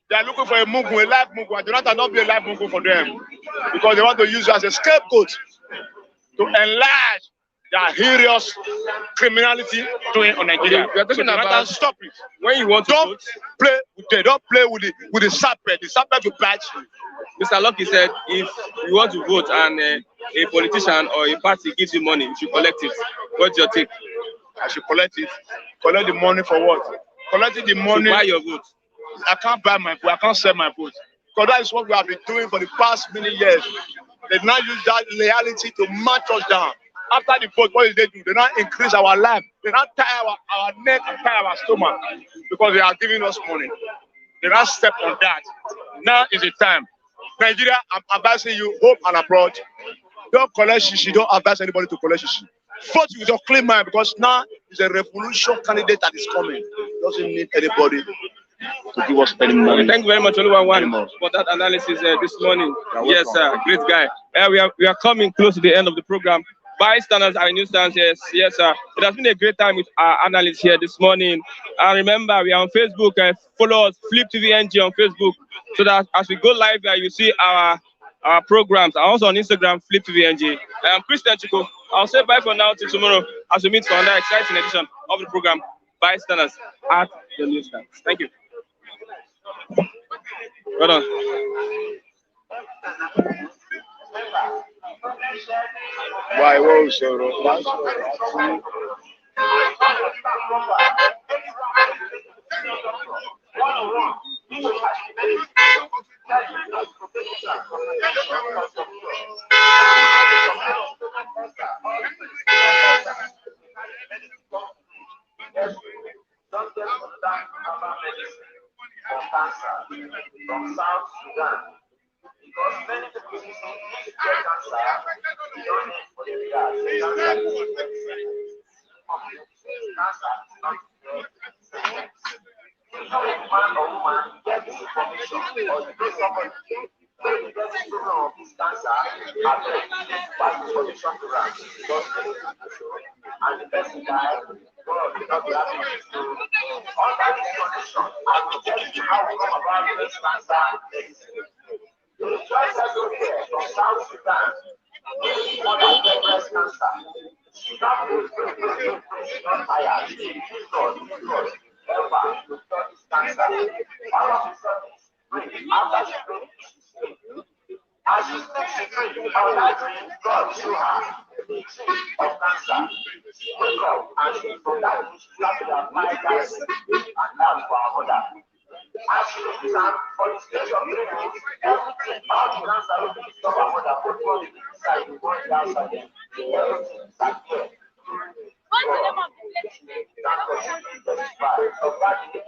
They are looking for a Mungu, a live Mungu. I do not be a live Mungu for them because they want to use you as a scapegoat to enlarge their heinous criminality doing on Nigeria. We are talking about stop it. When you want to don't play with them. Don't play with the serpent. The serpent will bite you. Mr. Lucky said, if you want to vote and a politician or a party gives you money, you should collect it. What's your take? I should collect it. Collect the money for what? Collecting the money. To buy your vote. I can't buy my vote. I can't sell my vote. Because that is what we have been doing for the past many years. They now use that reality to match us down. After the vote, what did they do? They now increase our life. They now tie our neck and tie our stomach because they are giving us money. They now step on that. Now is the time. Nigeria, I'm advising you, home and abroad. Don't collect shishi. Don't advise anybody to collect shishi. vote with your clean mind, because now is a revolution candidate that is coming. Doesn't need anybody to give us any money. Thank you very much, Oluwan, for that analysis this morning. Yes, sir, great guy. We are coming close to the end of the program. Bystanders are in new stands. Yes, sir. It has been a great time with our analysts here this morning. And remember, we are on Facebook. Follow us, Flip TV NG on Facebook, so that as we go live there, you see our programs. And also on Instagram, Flip TV NG. I am Christian Chico. I'll say bye for now till tomorrow as we meet for another exciting edition of the program Bystanders at the newsstand. Thank you. Well done. Why was from South Sudan, because many people get cancer beyond it for the man or woman get this information, or you know somebody when you get this problem of this cancer, pass information to us, and the person died. God will not be happy with you. Under this condition, I will tell you how we come about breast cancer. The choice has been here from South Sudan. More than breast cancer. That is not higher. Jesus, ever to cure this cancer. All of a sudden, after she as she sleeps in dream, our dream, God show her the truth of cancer. Wake up and she from that she has to apply that and now for our mother. As she looks at for the stage of dream, everything about the cancer will be discovered our mother, but from the inside, the one outside, everything is at here. What's the name of the place? That was the best part of that day.